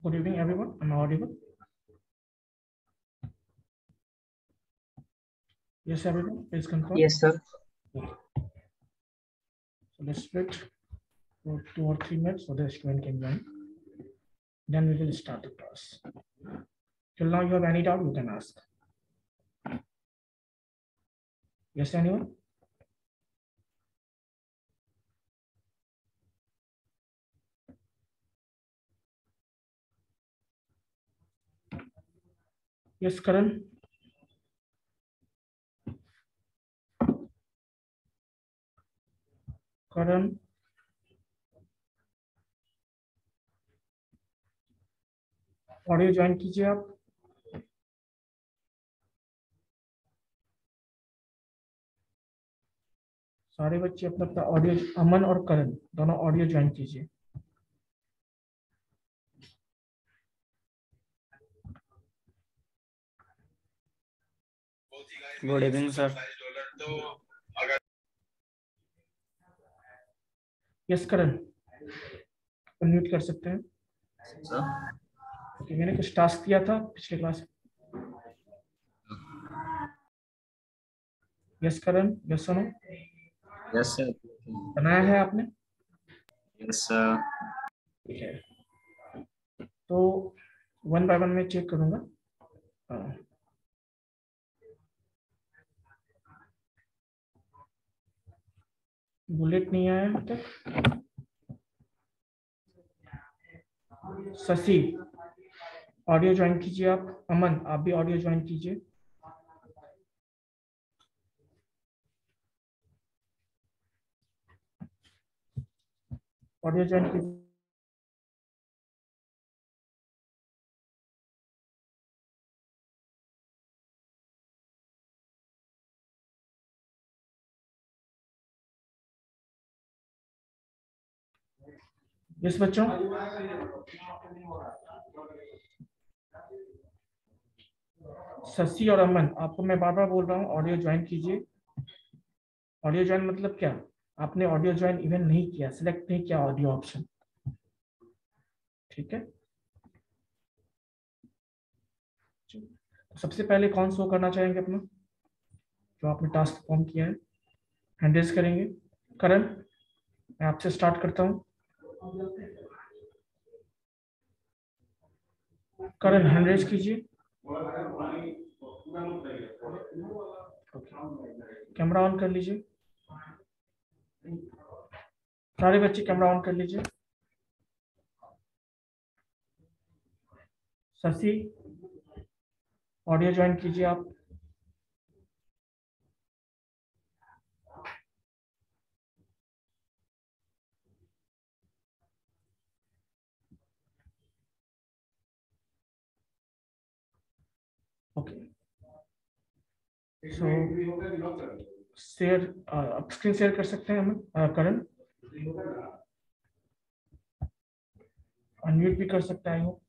Good evening, everyone. Am I audible? Yes, everyone. Please confirm. Yes, sir. Okay. So let's wait for 2 or 3 minutes so the student can join. Then we will start the class. Till now, you have any doubt, you can ask. Yes, anyone? Yes, Karan. Karan. Audio join कीजिए आप. सारे बच्चे अपना अपना audio, अमन और करण दोनों audio join कीजिए. Good evening sir. Yes करण, unmute कर सकते हैं. सर ओके, मैंने कुछ टास्क दिया था पिछले क्लास में. यस करण, यस सुनो. Yes sir. बनाया है आपने? Yes sir. ठीक है, तो 1 बाय 1 में चेक करूंगा. बुलेट नहीं आया अब तक. शशि, ऑडियो ज्वाइन कीजिए आप. अमन, आप भी ऑडियो ज्वाइन कीजिए. ऑडियो ज्वाइन कीजिए. यस बच्चों, शशि और अमन, आपको मैं बार बार बोल रहा हूँ ऑडियो ज्वाइन कीजिए. ऑडियो ज्वाइन मतलब क्या? आपने ऑडियो ज्वाइन इवन नहीं किया, सिलेक्ट नहीं किया ऑडियो ऑप्शन. ठीक है, सबसे पहले कौन शो करना चाहेंगे अपना, जो आपने टास्क परफॉर्म किया है? हैंड रेज करेंगे. करण, मैं आपसे स्टार्ट करता हूँ. करण, हैंड रेज कीजिए. कैमरा ऑन कर लीजिए. सारे बच्चे कैमरा ऑन कर लीजिए. शशि, ऑडियो ज्वाइन कीजिए आप. ओके, सो शेयर, स्क्रीन शेयर कर सकते हैं हम. करण अनम्यूट भी कर सकता है वो.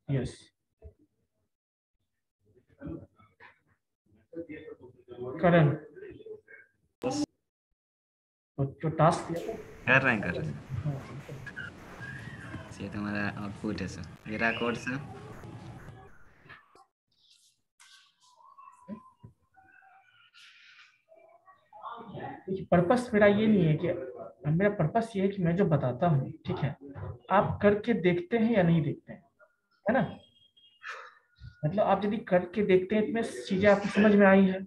यस, करण, तो जो टास्क दिया था कर रहे हैं. ये तो हमारा आउटपुट है सर. मेरा कोड सर. पर्पस मेरा ये नहीं है कि, मेरा पर्पस ये है कि मैं जो बताता हूँ, ठीक है, आप करके देखते हैं या नहीं देखते हैं, है ना? मतलब आप यदि करके देखते हैं, इसमें चीजें आपको समझ में आई है,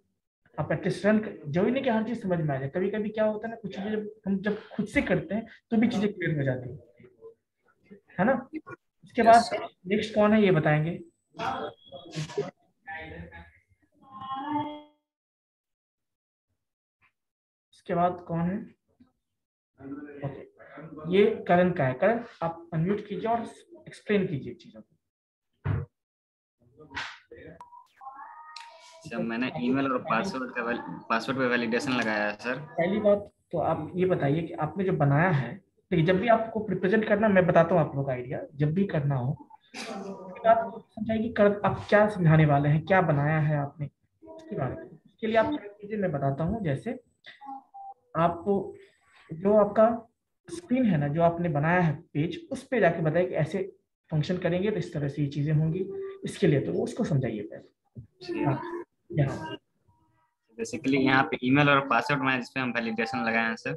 आप प्रैक्टिस रन, जरूरी नहीं कि हर चीज समझ में आ जाए. कभी कभी क्या होता है ना, कुछ चीजें जब खुद से करते हैं तो भी चीजें क्लियर हो जाती है ना? इसके यस बाद सर. नेक्स्ट कौन है ये बताएंगे? इसके बाद कौन है? ओके, ये करण का है. करण, आप अनम्यूट कीजिए और एक्सप्लेन कीजिए चीजों को. सर मैंने ईमेल और पासवर्ड पे वैलिडेशन लगाया है सर. पहली बात तो आप ये बताइए कि आपने जो बनाया है, देखिए जब भी आपको रिप्रेजेंट करना, मैं बताता हूँ आप लोग का आइडिया, जब भी करना हो उसके बाद समझाइए कि आप क्या समझाने वाले हैं, क्या बनाया है आपने, उसके बारे में. इसके लिए आप क्या कीजिए, मैं बताता हूँ. जैसे आप जो आपका स्क्रीन है ना, जो आपने बनाया है पेज, उस पे जाके बताइए कि ऐसे फंक्शन करेंगे तो इस तरह से ये चीजें होंगी। इसके लिए तो उसको समझाइए पहले। हाँ, यहाँ बेसिकली यहाँ पे ईमेल और पासवर्ड में जिसपे हम वैलिडेशन लगाए हैं सर।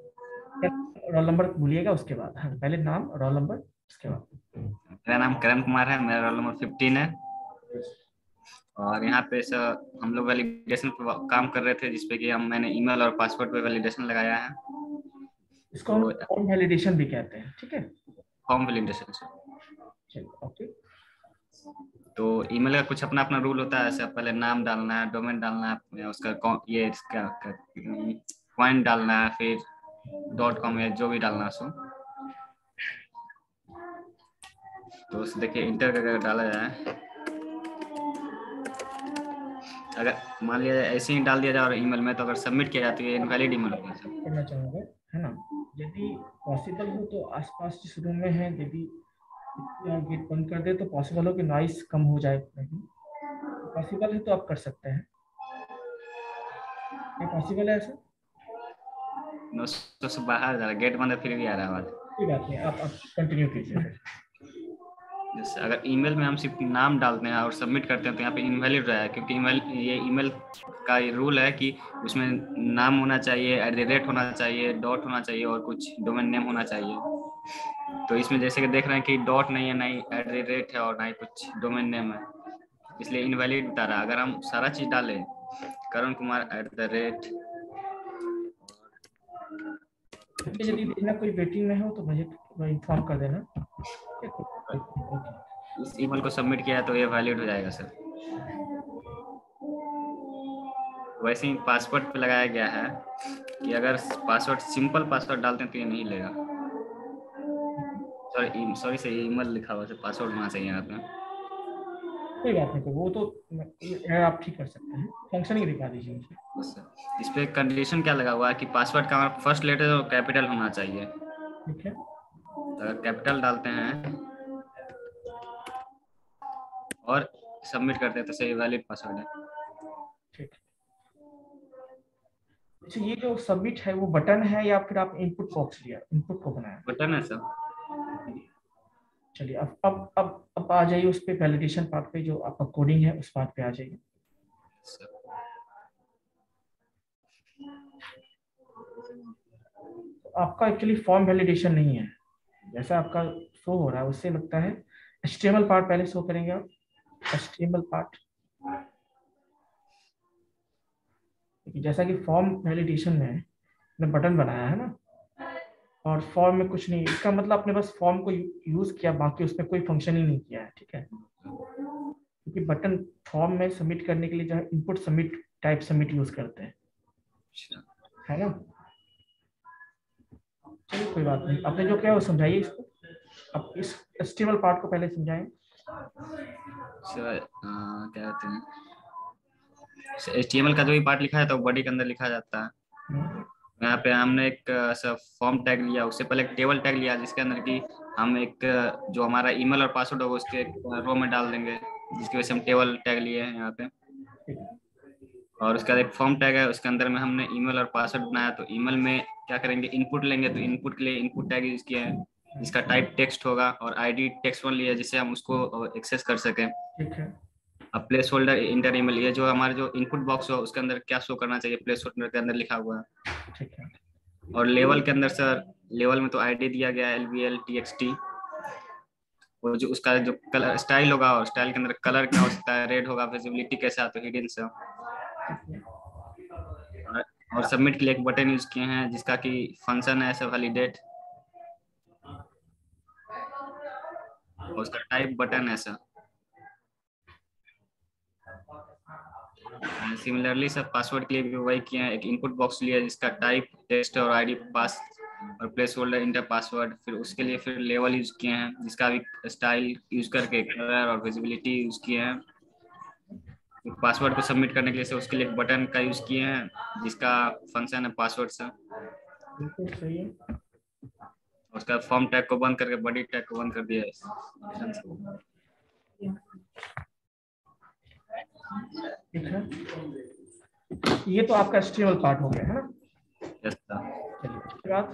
रोल नंबर भूलिएगा, उसके बाद हाँ पहले नाम रोल नंबर उसके बाद। मेरा नाम करण कुमार है, मेरा रोल नंबर 15 है। और यहाँ पे सर हम लोग वैलिडेशन पे काम कर रहे थे, जिसपे कि मैंने ईमेल और पासवर्ड पे वैलिडेशन लगाया है। इसको हम तो फॉर्म वैलिडेशन भी कहते हैं, ठीक है। Form validation sir. चलिए ओके। तो ईमेल का कुछ अपना अपना रूल होता है सर। पहले नाम डालना है, डोमेन डालना है, उसका ये इसका पॉइंट डालना है, फिर .com या जो भी डालना है सो। तो देखिए इंटर करके डाला जाए, अगर मान लिया ऐसे ही डाल दिया जाए और ईमेल में, तो अगर सबमिट किया जाए तो ये इनवैलिड ईमेल होगा सर। करना चाहूँगा, है ना। यदि पॉसिबल हो तो आसपास जिस रूम में है, यदि गेट बंद कर दे तो पॉसिबल हो कि नॉइस कम हो जाए। नहीं पॉसिबल है तो आप कर सकते हैं। क्या पॉसिबल है ऐसा? तो बाहर जा रहा है, गेट बंद है फिर भी आ रहा है आवाज। कोई बात नहीं, आप कंटिन्यू कीजिए फिर। जैसे अगर ईमेल में हम सिर्फ नाम डालते हैं और सबमिट करते हैं तो यहाँ पे इनवैलिड रहा है, क्योंकि ये ईमेल का ये रूल है कि उसमें नाम होना चाहिए, @ होना चाहिए, डॉट होना चाहिए और कुछ डोमेन नेम होना चाहिए। तो इसमें जैसे कि देख रहे हैं कि डॉट नहीं है, ना ही @ है और ना ही कुछ डोमेन नेम है, इसलिए इनवैलिड बता रहा है। अगर हम सारा चीज डालें करण कुमार @ यदि देखना कोई वेटिंग में हो तो मुझे इन्फॉर्म कर देना। इस ईमेल को सबमिट किया तो ये वैलिड हो जाएगा सर। वैसे ही पासवर्ड पे लगाया गया है कि अगर पासवर्ड सिंपल पासवर्ड डालते हैं तो ये नहीं लेगा। सॉरी से ईमेल लिखा हुआ है, पासवर्ड होना चाहिए यहाँ पे। कोई बात नहीं, तो वो तो आप ठीक कर सकते हैं। फंक्शनिंग दिखा दीजिए मुझे। इस पे कंडीशन क्या लगा हुआ है कि पासवर्ड का फर्स्ट लेटर कैपिटल होना चाहिए। ठीक है, अगर कैपिटल डालते हैं और सबमिट करते हैं तो सही वैलिड पासवर्ड है। ठीक। अच्छा, ये जो सबमिट है वो बटन है या फिर आप इनपुट बॉक्स लिया, इनपुट को बनाया? बटन है सर। चलिए अब आ जाइए उस पे वैलिडेशन पार्ट पे, जो आपका कोडिंग है उस पार्ट पे आ जाइए। आपका एक्चुअली फॉर्म वैलिडेशन नहीं है, जैसा आपका शो हो रहा है उससे लगता है HTML पार्ट पहले शो करेंगे आप। HTML पार्ट, जैसा कि फॉर्म वैलिडेशन में आपने बटन बनाया है ना, और फॉर्म में कुछ नहीं, इसका मतलब आपने बस फॉर्म को यूज किया, बाकी उसमें कोई फंक्शन ही नहीं किया है, ठीक है। क्योंकि बटन फॉर्म में सबमिट करने के लिए जो है input submit type submit use करते हैं, है ना। चलिए कोई बात नहीं, आपने जो किया वो समझाइए इसको। अब इस HTML पार्ट को पहले समझाएं। क्या कहते हैं, HTML का जो भी पार्ट लिखा है तो बॉडी के अंदर लिखा जाता है। यहाँ पे हमने एक फॉर्म टैग लिया, उससे पहले एक टेबल टैग लिया जिसके अंदर की हम एक जो हमारा ईमेल और पासवर्ड होगा उसके रो में डाल देंगे, जिसकी वजह से हम टेबल टैग लिए हैं यहाँ पे। और उसके बाद एक फॉर्म टैग है, उसके अंदर में हमने ईमेल और पासवर्ड बनाया। तो ईमेल में क्या करेंगे, इनपुट लेंगे, तो इनपुट के लिए इनपुट टैग यूज किया है जिसका टाइप टेक्स्ट होगा, और ID text1 लिया जिससे हम उसको एक्सेस कर सकें। ठीक है, अब प्लेस होल्डर इंटर ईमेल, ये जो हमारे जो इनपुट बॉक्स हो उसके अंदर क्या शो करना चाहिए, प्लेस होल्डर के अंदर लिखा हुआ है। ठीक है। और लेवल के अंदर सर, लेवल में तो ID दिया गया है LVL TXT। और जो उसका जो कलर स्टाइल होगा, और स्टाइल के अंदर कलर क्या हो सकता है, रेड होगा, विजिबिलिटी कैसे आता है, हिडन से। और सबमिट के लिए एक बटन यूज किए हैं जिसका कि फंक्शन है वैलिडेट, और उसका टाइप बटन है सर। सिमिलरली सर पासवर्ड के लिए भी वही किए हैं, एक इनपुट बॉक्स लिया जिसका टाइप टेक्स्ट और ID पास, और प्लेस होल्डर इंटर पासवर्ड। फिर उसके लिए फिर लेवल यूज किए हैं जिसका भी स्टाइल यूज करके कलर और विजिबिलिटी यूज किए हैं। पासवर्ड को सबमिट करने के लिए उसके लिए एक बटन का यूज किए हैं जिसका फंक्शन है पासवर्ड से। बिल्कुल सही है। उसका फॉर्म टैग को बंद करके बॉडी टैग को बंद कर दिया है। ठीक है, ये तो आपका HTML पार्ट हो गया है ना। Yes sir. चलिए उसके बाद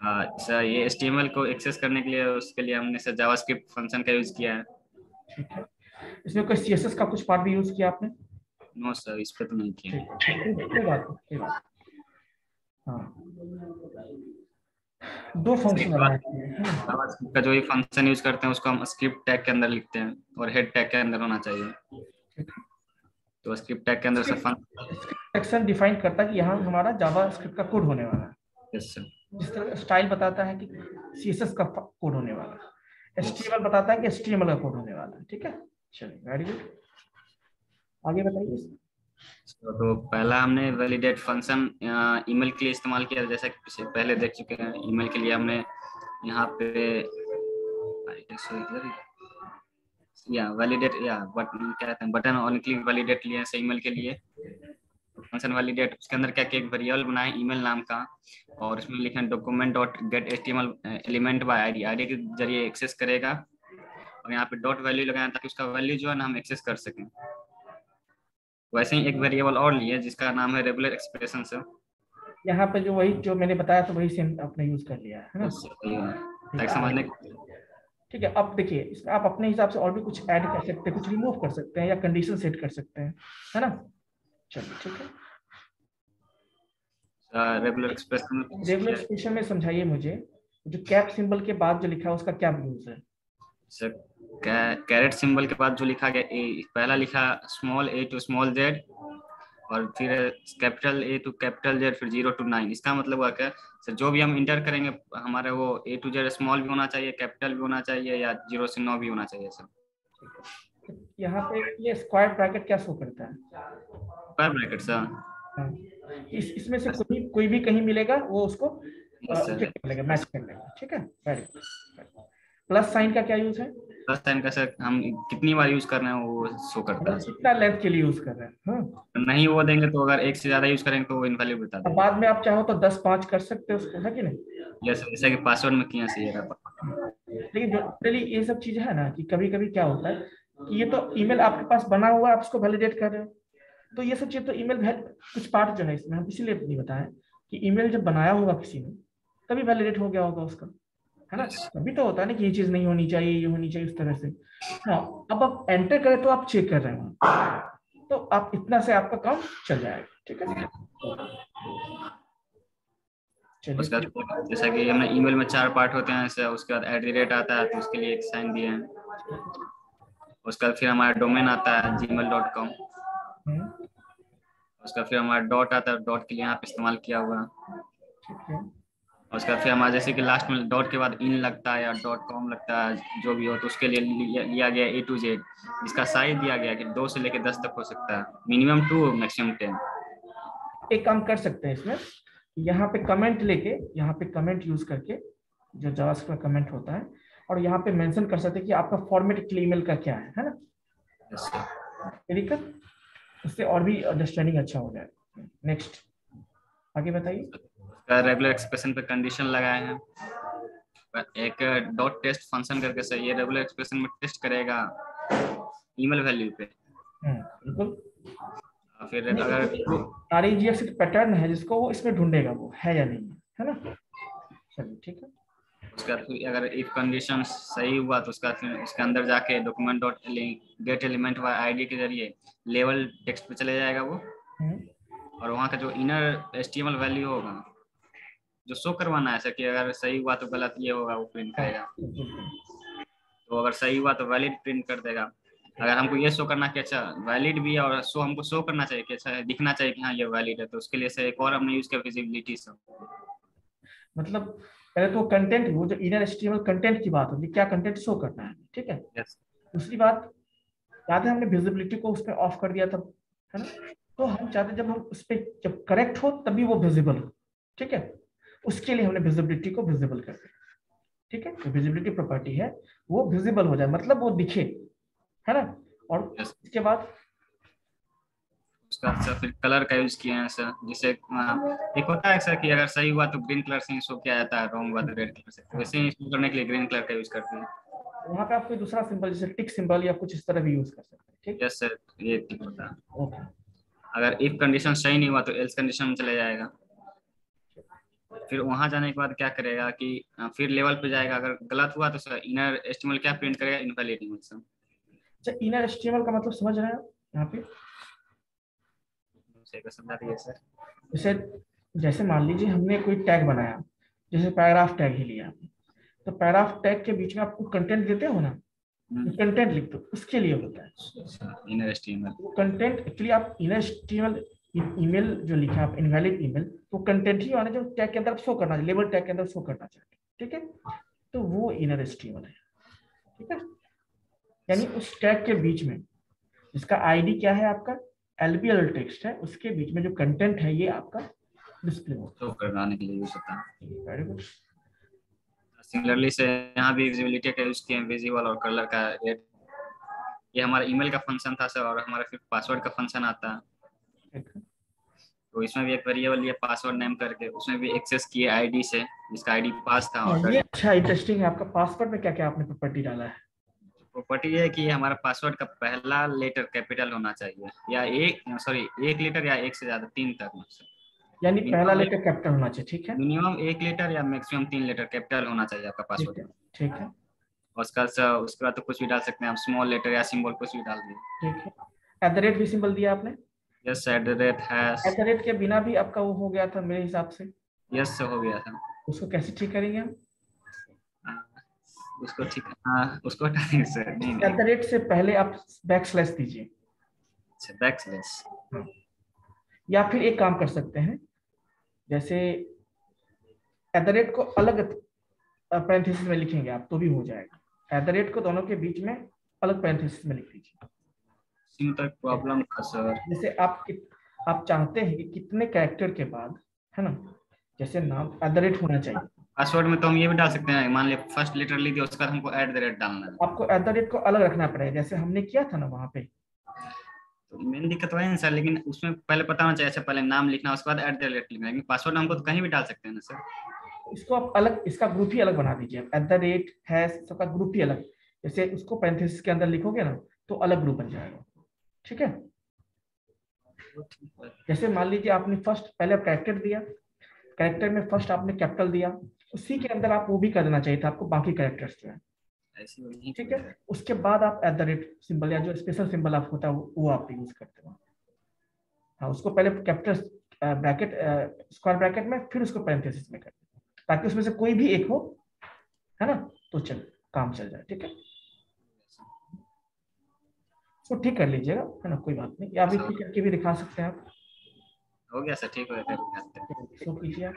सर ये HTML को एक्सेस करने के लिए उसके लिए हमने सर जावास्क्रिप्ट फंक्शन का यूज किया है। ठीक है, इसमें कोई सीएसएस का कुछ पार्ट भी यूज किया आपने? नो सर, इस पे तो नहीं किया। ठीक है, कोई बात नहीं, कोई बात नहीं। हाँ, दो फंक्शन बनाए थे। जावास्क्रिप्ट का जो भी फंक्शन यूज करते हैं उसको हम स्क्रिप्ट टैग के अंदर लिखते हैं और हेड टैग के अंदर होना चाहिए। ठीक है, तो स्क्रिप्ट टैग के अंदर से सेक्शन डिफाइन करता है कि यहाँ हमारा जावा स्क्रिप्ट का कोड होने वाला है। Yes sir. जिस तरह स्टाइल बताता है कि सीएसएस का कोड होने वाला है, एचटीएमएल बताता है कि एचटीएमएल का कोड होने वाला है। ठीक है, चलिए वेरी गुड, आगे बताइए। तो पहला हमने वैलिडेट फंक्शन ईमेल के लिए इस्तेमाल किया, जैसा कि पहले देख चुके हैं। ईमेल के लिए हमने यहाँ पे या वैलिडेट या बटन क्या कहते हैं, बटन ऑन क्लिक वैलिडेट लिए हैं ईमेल के लिए। फंक्शन वैलिडेट उसके अंदर क्या क्या एक वेरिएबल बनाए ईमेल नाम का, और उसमें लिखे document dot gate HTML element by ID, ID के जरिए एक्सेस करेगा। और यहाँ पे डॉट वैल्यू लगाया ताकि उसका वैल्यू जो है ना हम एक्सेस कर सकें। वैसे ही एक वेरिएबल और लिए जिसका नाम है रेगुलर एक्सप्रेशन से। यहाँ पे जो वही जो मैंने बताया तो वही सेम आपने यूज कर लिया है ना? ताकि समझने। ठीक है, अब देखिए इसमें आप अपने हिसाब से और भी कुछ ऐड कर सकते हैं, कुछ रिमूव कर सकते हैं या कंडीशन सेट कर सकते हैं, है ना? चलिए ठीक है, रेगुलर एक्सप्रेशन। रेगुलर एक्सप्रेशन में समझाइए मुझे, जो कैप सिंबल के बाद जो लिखा है उसका क्या यूज है? सर कैरेट सिंबल के बाद जो लिखा गया पहला लिखा small a to small z, और फिर capital A to capital Z, फिर 0 to 9। इसका मतलब हुआ क्या सर, जो भी हम इंटर करेंगे हमारे वो A to Z स्मॉल भी होना चाहिए, कैपिटल भी होना चाहिए, या 0 से 9 भी होना चाहिए सर। यहाँ पे ये स्क्वायर ब्रैकेट क्या शो करता है? Square bracket sir. हाँ, इसमें से कोई भी कहीं मिलेगा वो उसको यस सर। मैच कर लेगा। ठीक है, वेरी गुड। प्लस साइन का क्या यूज है? प्लस साइन का सर हम कितनी बार यूज कर रहे हैं वो शो करता है। कितना लेंथ के लिए यूज कर रहे हैं? हाँ, नहीं वो देंगे तो अगर एक से ज्यादा यूज करेंगे तो वो इनवैलिड बता अब देगा। बाद में आप चाहो तो 10-5 कर सकते हो उसको, है कि नहीं? यस, जैसा कि पासवर्ड में किया सही है। लेकिन जो जनरली ये सब चीजें है ना कि कभी कभी क्या होता है कि ये तो ईमेल आपके पास बना हुआ है, आप उसको वैलिडेट कर रहे हो, तो ये सब चीज तो ईमेल कुछ पार्ट जो है इसमें हम इसीलिए नहीं बताएं कि ईमेल जब बनाया होगा किसी ने तभी वैलिडेट हो गया होगा उसका, है ना? तभी तो होता है ना कि ये चीज नहीं होनी चाहिए, ये होनी चाहिए, इस तरह से। हाँ, अब आप एंटर करें तो आप चेक कर रहे हो, तो आप इतना से आपका काम चल जाएगा। ठीक है, उसका चलिए। जैसा कि हमने ईमेल में 4 पार्ट होते हैं, ऐसे उसके बाद @ आता है तो उसके लिए एक साइन दिए हैं। उसके बाद फिर हमारा डोमेन आता है gmail.com। उसका फिर हमारा डॉट आता है, डॉट के लिए यहाँ पे इस्तेमाल किया हुआ। ठीक है, उसका फिर हमारा जैसे कि लास्ट में डॉट के बाद इन लगता है या .com लगता है, जो भी हो, तो उसके लिए लिया गया A to Z। इसका साइज दिया गया कि 2 से लेकर 10 तक हो सकता है, मिनिमम 2 मैक्सिमम 10। एक काम कर सकते हैं इसमें, यहाँ पे कमेंट लेके, यहाँ पे कमेंट यूज करके जो जावास्क्रिप्ट में कमेंट होता है, और यहाँ पे मेंशन कर सकते हैं कि आपका फॉर्मेट ईमेल का क्या है ना? ठीक है, उससे और भी अंडरस्टैंडिंग अच्छा हो जाएगा। नेक्स्ट, आगे बताइए। रेगुलर एक्सप्रेशन पे कंडीशन लगाए हैं। एक डॉट टेस्ट फंक्शन करके सही है, रेगुलर एक्सप्रेशन में टेस्ट करेगा ईमेल वैल्यू पे। बिल्कुल, फिर अगर REGX एक पैटर्न है जिसको वो इसमें ढूंढेगा वो है या नहीं है ना? चलिए ठीक है, उसका फिर अगर इफ कंडीशन सही हुआ तो उसका फिर उसके अंदर जाके document dot get element bye ID के जरिए लेवल टेक्स्ट पे चले जाएगा वो। और वहाँ का जो इनर HTML वैल्यू होगा जो शो करवाना है, ऐसा कि अगर सही हुआ तो गलत ये होगा, वो प्रिंट करेगा। तो अगर सही हुआ तो वैलिड प्रिंट कर देगा। अगर हमको ये शो करना कि अच्छा वैलिड भी है और हमको शो करना चाहिए कि अच्छा दिखना चाहिए कि हाँ ये वैलिड है, तो उसके लिए से एक और हमने यूज किया विजिबिलिटी से। मतलब पहले तो कंटेंट, वो जो इनर HTML कंटेंट की बात होगी, क्या कंटेंट शो करना है, ठीक है। दूसरी बात, याद है हमने विजिबिलिटी को उसमें ऑफ कर दिया था, है ना? तो हम चाहते जब हम उस पर जब करेक्ट हो तभी वो विजिबल हो, ठीक है। उसके लिए हमने विजिबिलिटी को विजिबल कर दिया, ठीक है। तो विजिबिलिटी प्रॉपर्टी है वो विजिबल हो जाए, मतलब वो दिखे, है ना? और इसके बाद उसका सर फिर कलर का यूज किए हैं सर, जिससे एक होता है सर कि अगर सही हुआ तो ग्रीन कलर से ही शो किया जाता है, रॉन्ग हुआ तो रेड कलर से, वैसे ही शो करने के लिए ग्रीन कलर का यूज करते हैं। वहाँ पे आप कोई दूसरा सिंबल जैसे टिक सिंबल या कुछ इस तरह भी यूज कर सकते हैं, ठीक। यस सर, ये ठीक होता है। ओके, अगर इफ कंडीशन सही नहीं हुआ तो एल्स कंडीशन में चले जाएगा। फिर वहां जाने के बाद क्या करेगा कि फिर लेवल पे जाएगा, अगर गलत हुआ तो सर इनर एस्टिमल क्या प्रिंट करेगा, इनवैलिड इमेज सर। अच्छा, इनर एचटीएमएल का मतलब समझ रहे हैं आप यहाँ पे? सही को समझा दिए सर। जैसे जैसे मान लीजिए हमने कोई टैग बनाया, जैसे पैराग्राफ टैग ही लिया आपने, तो पैराग्राफ टैग के बीच में आपको कंटेंट देते हो ना, कंटेंट लिख दो, उसके लिए होता है इनर एस्टिमल। वो कंटेंट। एक्चुअली आप इनर एचटीएमएल ईमेल जो लिखा आप इनवैलिड ईमेल, वो कंटेंट ही आने जो टैग के अंदर शो करना चाहिए, लेबल टैग के अंदर शो करना चाहिए, ठीक है? तो वो इनर एचटीएमएल है, ठीक है? यानी उस टैग के बीच में जिसका आईडी क्या है आपका, एलबीएल टेक्स्ट है, उसके बीच में जो कंटेंट है ये आपका डिस्प्ले होता शो करवाने के लिए यूज होता है। है। Very good. सिमिलरली से यहाँ भी विजिबिलिटी का यूज किए हैं, विजिबल और कलर का रेट। ये हमारा ईमेल का फंक्शन था सर, और हमारा फिर पासवर्ड का फंक्शन आता है। तो इसमें भी एक वेरिएबल लिया पासवर्ड नेम करके, उसमें भी एक्सेस किए आईडी से, जिसका आईडी पास था ये ऑलरेडी। अच्छा इंटरेस्टिंग है। आपका पासवर्ड में क्या क्या आपने प्रॉपर्टी डाला है? प्रॉपर्टी ये है कि हमारा पासवर्ड का पहला लेटर कैपिटल होना चाहिए, या एक लेटर या एक से ज्यादा 3 तक में। यानी पहला मिनिमम लेटर कैपिटल होना चाहिए, ठीक है? मिनिमम 1 लेटर या मैक्सिमम 3 लेटर कैपिटल होना चाहिए आपका ठीक है, पासवर्ड में। ठीक है, और उसके बाद तो कुछ भी डाल सकते हैं आप, स्मॉल लेटर या सिंबल कुछ भी डाल दिए। ठीक है। एट द रेट भी सिंबल दिया आपने? यस, @ एट द रेट के बिना भी आपका वो हो गया था मेरे हिसाब से। यस से हो गया था। उसको कैसे ठीक करेंगे हम? उसको ठीक, हाँ उसको हटा देंगे सर। नहीं एट द नहीं, रेट से पहले आप बैक स्लैश दीजिए। अच्छा बैकस्लैश। हाँ। या फिर एक काम कर सकते हैं, जैसे एट द रेट को अलग पैरेंथेसिस में लिखेंगे आप तो भी हो जाएगा। एट द रेट को दोनों के बीच में अलग पैरेंथेसिस में लिख दीजिए। सिम तक प्रॉब्लम था सर। जैसे आप चाहते हैं कि कितने कैरेक्टर के बाद, है ना, जैसे नाम एट द रेट होना चाहिए। पासवर्ड में तो हम ये भी डाल सकते हैं, मान लिया फर्स्ट लेटर लिख दिया, उसके बाद हमको @ डालना है। आपको एट द रेट को अलग रखना पड़ेगा, जैसे हमने किया था ना वहां पे। तो मेन दिक्कत वही है सर, लेकिन उसमें पहले पता होना चाहिए, अच्छा पहले नाम लिखना उसके बाद @ लिखना, लेकिन पासवर्ड हमको तो कहीं भी डाल सकते हैं ना सर। इसको आप अलग, इसका ग्रुप ही अलग बना दीजिए। एट द रेट हैश सबका ग्रुप ही अलग, जैसे उसको पैरेंथेसिस के अंदर लिखोगे ना तो अलग ग्रुप बन जाएगा, ठीक है? जैसे मान लीजिए आपने फर्स्ट पहले कैरेक्टर दिया, कैरेक्टर में फर्स्ट आपने कैपिटल दिया, उसी के अंदर आप वो भी कर देना चाहिए था आपको बाकी कैरेक्टर्स जो है, ऐसे नहीं ठीक है? उसके बाद आप एट द रेट सिंबल या जो स्पेशल सिंबल आप होता है वो आप यूज करते हो। हाँ, उसको पहले कैपिटल ब्रैकेट स्क्वायर ब्रैकेट में, फिर उसको पैरेंथेसिस में कर दो, ताकि उसमें से कोई भी एक हो, है ना, तो चल काम चल जाए, ठीक है? तो ठीक कर लीजिएगा, है ना, कोई बात नहीं। या अभी ठीक करके भी दिखा सकते हैं आप। हो गया सर, ठीक हो गया। शो कीजिए आप।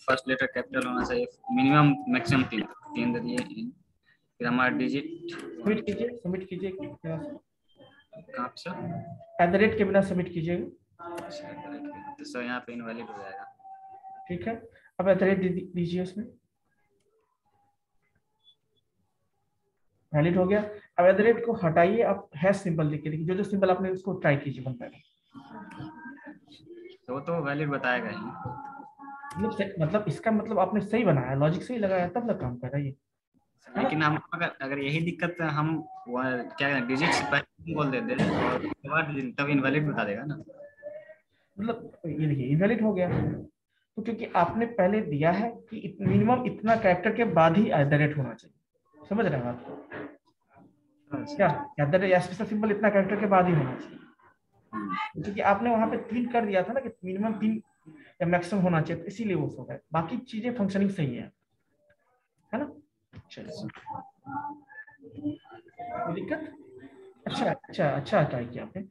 फर्स्ट लेटर कैपिटल होना चाहिए, मिनिमम मैक्सिमम 3 दे दिए। फिर हमारा डिजिट सबमिट कीजिए, सबमिट कीजिए। कहाँ पे सर? एट द रेट के बिना सबमिट कीजिएगा, तो सर यहाँ पे इनवैलिड हो जाएगा। ठीक है? अब एट द रेट दीजिए उसमें, वैलिड हो गया। अब एट द रेट को हटाइए, आप हैश सिंबल लिख के देखिए, जो जो सिंबल आपने उसको ट्राई कीजिए वन बाय तो वो तो वैलिड बताएगा ही। मतलब इसका मतलब आपने सही बनाया, लॉजिक सही लगाया, तब ना काम कर रहा है ये। लेकिन हम अगर यही दिक्कत हम क्या डिजिट से पहले बोल देते हैं और उसके बाद तब इनवैलिड बता देगा ना। मतलब ये देखिए इनवैलिड हो गया, तो क्योंकि आपने पहले दिया है कि मिनिमम इतना कैरेक्टर के बाद ही एट द रेट होना चाहिए, समझ रहे हैं आप? क्या at the rate special symbol इतना कैरेक्टर के बाद ही होना चाहिए, क्योंकि आपने वहां पे 3 कर दिया था ना कि मिनिमम 3 या मैक्सिमम होना चाहिए, तो इसीलिए वो हो गया। बाकी चीजें फंक्शनिंग सही है ना? चलिए, कोई दिक्कत? अच्छा अच्छा अच्छा ट्राई किया आपने।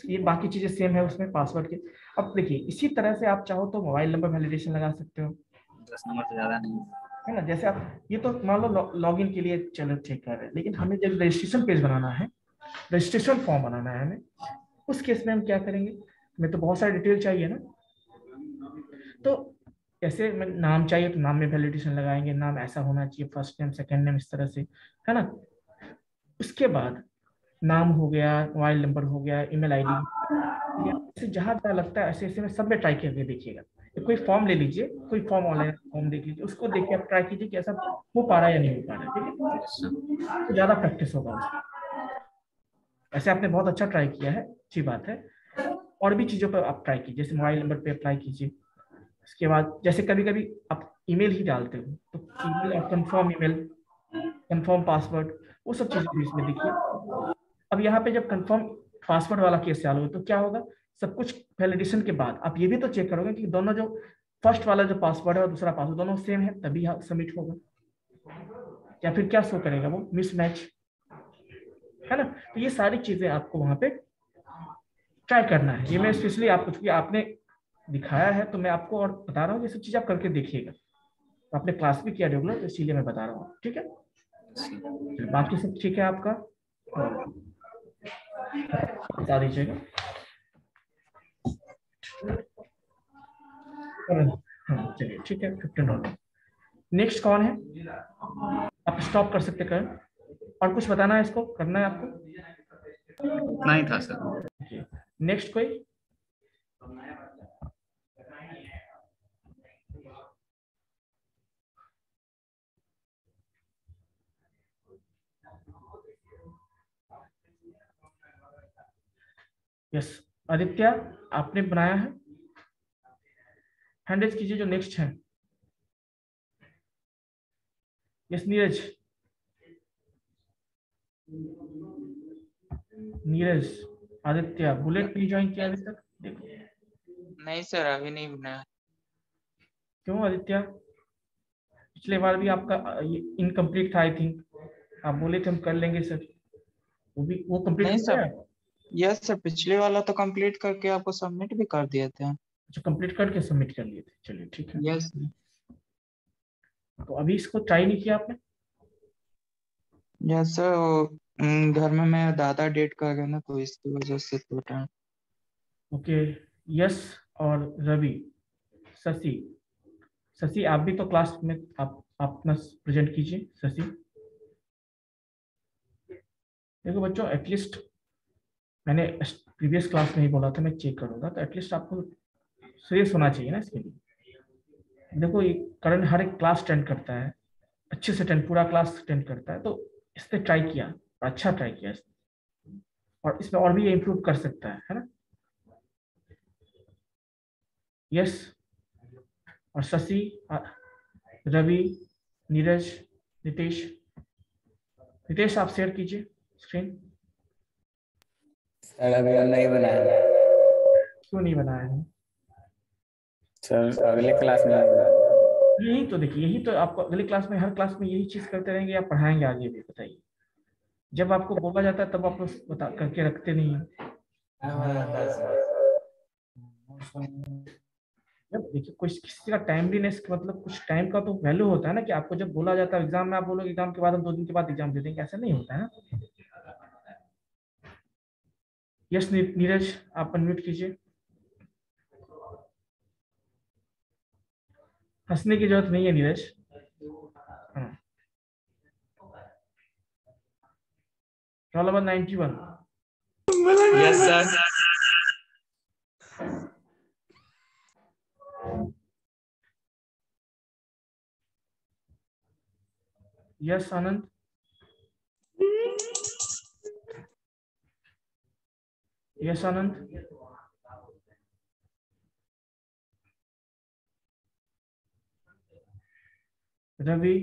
ये बाकी चीजें सेम है उसमें पासवर्ड के। अब देखिए इसी तरह से आप चाहो तो मोबाइल नंबर वैलिडेशन लगा सकते हो, 10 नंबर से ज्यादा नहीं। है ना? जैसे आप ये तो मान लो लॉगिन के लिए चलो चेक कर रहे हैं, लेकिन हमें जब रजिस्ट्रेशन पेज बनाना है, रजिस्ट्रेशन फॉर्म बनाना है हमें, उस केस में हम क्या करेंगे? हमें तो बहुत सारी डिटेल चाहिए ना, तो जैसे में नाम चाहिए तो नाम में वैलिडेशन लगाएंगे, नाम ऐसा होना चाहिए, फर्स्ट नेम सेकंड नेम इस तरह से, है ना? उसके बाद नाम हो गया, मोबाइल नंबर हो गया, ईमेल आईडी, ऐसे जहां जहां लगता है ऐसे ऐसे में सब में ट्राई करके देखिएगा। कोई फॉर्म ले लीजिए, कोई फॉर्म ऑनलाइन फॉर्म देख लीजिए, उसको देख के आप ट्राई कीजिए कि ऐसा हो पा रहा है या नहीं हो पा रहा है, ठीक है? तो ज्यादा प्रैक्टिस होगा उसमें। ऐसे आपने बहुत अच्छा ट्राई किया है, अच्छी बात है। और भी चीज़ों पर आप ट्राई कीजिए, जैसे मोबाइल नंबर पे अप्लाई कीजिए। उसके बाद जैसे कभी कभी आप ईमेल ही डालते हो तो ईमेल और कंफर्म ईमेल, कंफर्म पासवर्ड, वो सब चीज़ें भी इसमें देखिए। अब यहाँ पे जब कंफर्म पासवर्ड वाला केस चालू हो तो क्या होगा, सब कुछ वैलिडेशन के बाद आप ये भी तो चेक करोगे कि दोनों जो फर्स्ट वाला जो पासवर्ड है और दूसरा पासवर्ड दोनों सेम है, तभी सबमिट होगा। या फिर क्या शो करेगा वो, मिसमैच, है ना। तो ये सारी चीजें आपको वहां पे ट्राई करना है। ये मैं स्पेशली आपको, चूंकि आपने दिखाया है तो मैं आपको और बता रहा हूँ, ये सब चीज आप करके देखिएगा। तो आपने क्लास भी किया रेगुलर, तो इसीलिए मैं बता रहा हूँ, ठीक है। फिर बाकी सब ठीक है आपका, और बता दीजिएगा। हाँ चलिए ठीक है, 15 हो गया। नेक्स्ट कौन है, आप स्टॉप कर सकते कर। और कुछ बताना है, इसको करना है आपको। इतना ही था सर। नेक्स्ट कोई। यस आदित्य, आपने बनाया है, हैंड रेज कीजिए जो नेक्स्ट है। यस नीरज, नीरज, आदित्य, बुलेट नहीं ज्वाइन किया अभी तक, देखो। नहीं सर, अभी नहीं बनाया। क्यों आदित्य, पिछले बार भी आपका इनकम्प्लीट था आई थिंक, आप बोले थे हम कर लेंगे सर, वो कंप्लीट नहीं कर सर, दिया। यस सर, पिछले वाला तो कंप्लीट करके आपको सबमिट भी कर दिए थे। अच्छा कंप्लीट करके सबमिट कर लिए थे, चलिए ठीक है। यस। तो अभी इसको ट्राई नहीं किया आपने। यस सर, घर में मैं दादा डेट कर गया ना, तो इसकी वजह से तो टाइम। ओके, यस, और रवि, शशि, शशि आप भी तो क्लास में, आप अपना प्रेजेंट कीजिए शशि। देखो बच्चों, एटलीस्ट मैंने प्रीवियस क्लास में ही बोला था मैं चेक करूंगा, तो एटलीस्ट आपको सीरियस होना चाहिए ना इसके लिए। देखो ये करण हर एक क्लास अटेंड करता है, अच्छे से अटेंड, पूरा क्लास अटेंड करता है, तो इसने ट्राई किया, अच्छा ट्राई किया इसने, और इसमें और भी ये इम्प्रूव कर सकता है ना। यस, और शशि, रवि, नीरज, नितेश, नितेश आप शेयर कीजिए स्क्रीन। सर अभी हम नहीं बनाए हैं। क्यों नहीं बनाया है। सर अगले क्लास में बनाएंगे। यही तो देखिए, यही तो आपको अगले क्लास में, हर क्लास में यही चीज करते रहेंगे, आप पढ़ाएंगे आगे भी, बताइए। जब आपको बोला जाता है तब आप बता करके रखते नहीं है। जब देखिए कोई किसी का टाइमलीनेस का मतलब, कुछ टाइम का तो वैल्यू होता है ना, कि आपको जब बोला जाता है एग्जाम में, आप बोलोगे एग्जाम के बाद हम 2 दिन के बाद एग्जाम दे देंगे, ऐसा नहीं होता है ना। यस नीरज, आप अनम्यूट कीजिए। हंसने की जरूरत नहीं है नीरज। हाँ, roll number 91। Yes sir. Yes Anand, yes Anand, Ravi,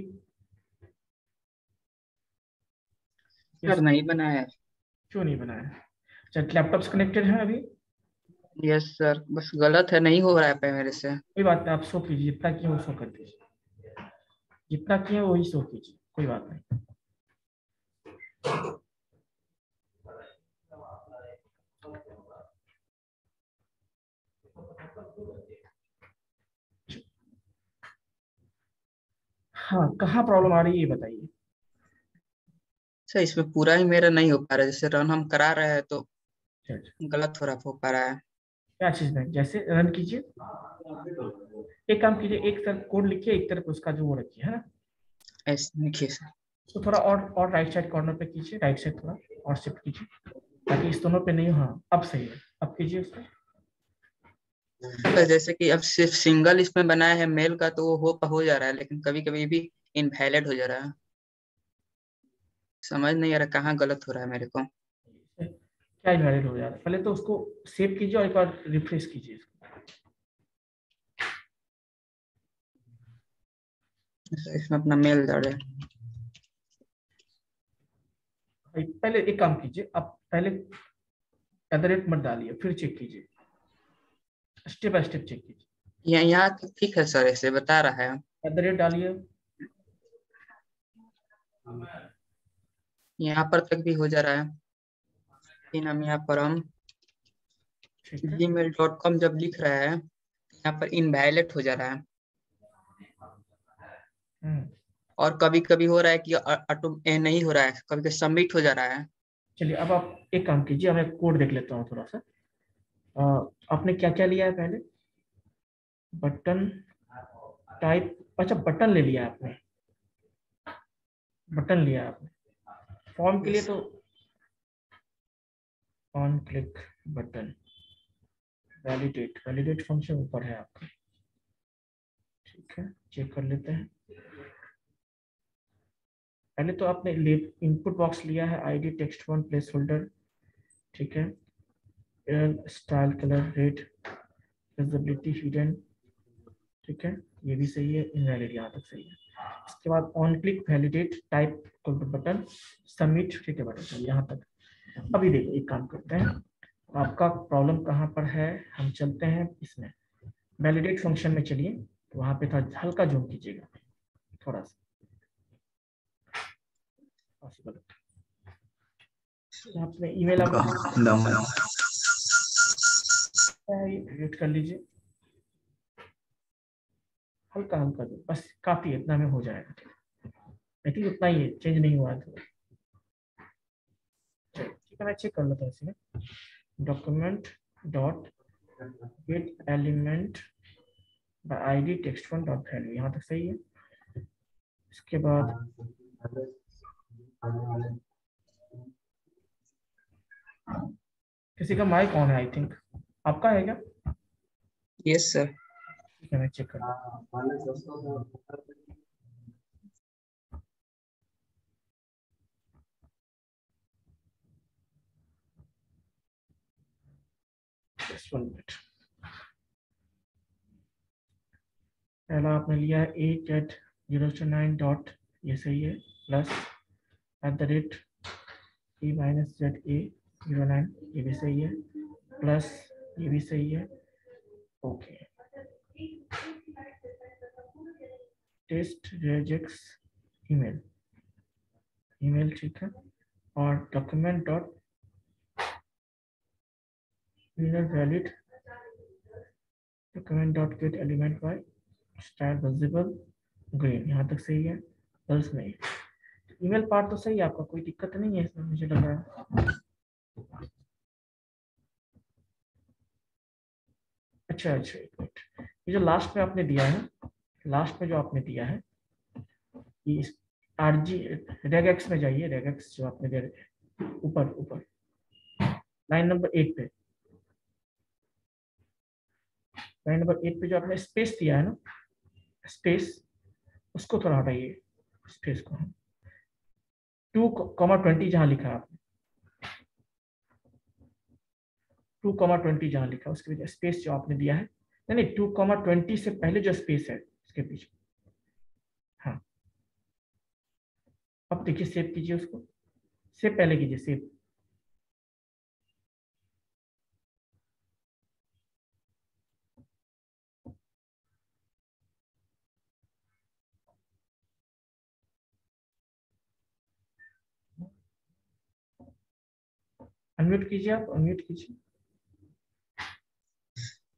sir नहीं बनाया। क्यों नहीं बनाया। अच्छा लैपटॉप कनेक्टेड है अभी। यस सर, बस गलत है, नहीं हो रहा है पे मेरे से। कोई बात नहीं, आप शो कीजिए, जितना किए वो शो कर दीजिए, जितना किए वही शो कीजिए, कोई बात नहीं। हाँ कहाँ प्रॉब्लम आ रही है ये बताइए। सर इसमें पूरा ही मेरा नहीं हो पा रहा है, जैसे रन हम करा रहे हैं तो अच्छा अच्छा, गलत हो पा रहा है। क्या चीज में, जैसे रन कीजिए, एक काम कीजिए, एक तरफ कोड लिखिए, एक तरफ उसका जो वो रखिए, है ना। ऐसे लिखिए सर। तो थोड़ा और राइट साइड कॉर्नर पे कीजिए, राइट साइड थोड़ा और शिफ्ट कीजिए, ताकि इस दोनों पे नहीं हो। हाँ अब सही है, अब कीजिए उसको। तो जैसे कि अब सिर्फ सिंगल इसमें बनाया है मेल का, तो वो हो जा रहा है, लेकिन कभी कभी भी इनवैलिड हो जा रहा है। समझ नहीं आ रहा कहाँ गलत हो रहा है मेरे को। क्या इनवैलिड हो जाता है? पहले तो उसको सेव कीजिए और एक बार रिफ्रेश कीजिए इसको। इसमें अपना मेल डाले। पहले एक काम कीजिए, आप पहले @ मत डालिए, फिर चेक कीजिए, स्टेप बाय स्टेप चेक कीजिए। यहाँ तक ठीक है सर, ऐसे बता रहा है। @ डालिए, यहाँ पर तक भी हो जा रहा है, लेकिन हम यहाँ पर हम ठीक है। gmail.com जब लिख रहा है यहाँ पर इनवैलिड हो जा रहा है। और कभी कभी हो रहा है कि नहीं हो रहा है, कभी कभी सबमिट हो जा रहा है। चलिए अब आप एक काम कीजिए, मैं कोड देख लेता हूँ थोड़ा सा। आपने क्या क्या लिया है पहले? बटन टाइप, अच्छा बटन ले लिया आपने, बटन लिया आपने। फॉर्म के लिए तो on click button, validate, validate function ऊपर है आपका। ठीक है, चेक कर लेते हैं। पहले तो आपने इनपुट बॉक्स लिया है, ID text one place holder, ठीक है, style colour red, visibility hidden, ठीक है, ये भी सही है, इनवैलिड यहाँ तक सही है। इसके बाद on click validate type button submit, ठीक है बटन यहाँ तक। अभी देखो एक काम करते हैं, आपका प्रॉब्लम कहाँ पर है, हम चलते हैं इसमें वैलिडेट फंक्शन में, चलिए वहाँ पे थोड़ा हल्का जूम कीजिएगा थोड़ा सा पॉसिबल। आपने ईमेल एडिट कर लीजिए, हल्का हल्का जो, बस काफी है, इतना में हो जाएगा। आई थिंक उतना ही है, चेंज नहीं हुआ है। ठीक है, मैं चेक कर लेता हूँ इसमें। Document dot get element ID text one dot value, यहाँ तक सही है। इसके बाद किसी का माइक ऑन है, आई थिंक आपका है क्या? Yes sir. ठीक है, मैं चेक कर लेता हूँ। Just 1 minute। पहला आपने लिया है 8@009 डॉट, ये सही है, प्लस @e-za09, ये भी सही है, प्लस ये भी सही है, okay. Test regex email, email ठीक है, और document dot valid document dot get element by style visible green, यहाँ तक सही है, प्लस नहीं। ईमेल पार्ट तो सही है आपका, कोई दिक्कत नहीं है इसमें मुझे लग रहा है। अच्छा अच्छा, एक मिनट, ये जो लास्ट में आपने दिया है, लास्ट में जो आपने दिया है, ये आरजी रेगेक्स में जाइए, रेगेक्स जो आपने दिया ऊपर ऊपर लाइन नंबर 8 पे, लाइन नंबर 8 पे जो आपने स्पेस दिया है ना, स्पेस, उसको थोड़ा हटाइए, स्पेस को 2,20 जहां लिखा है आपने, 2,20 जहां लिखा है उसके बीच स्पेस जो आपने दिया है, नहीं 2,20 से पहले जो स्पेस है उसके पीछे। हाँ, अब देखिए सेव कीजिए उसको, सेव पहले कीजिए, सेव। अनम्यूट कीजिए, आप अनम्यूट कीजिए।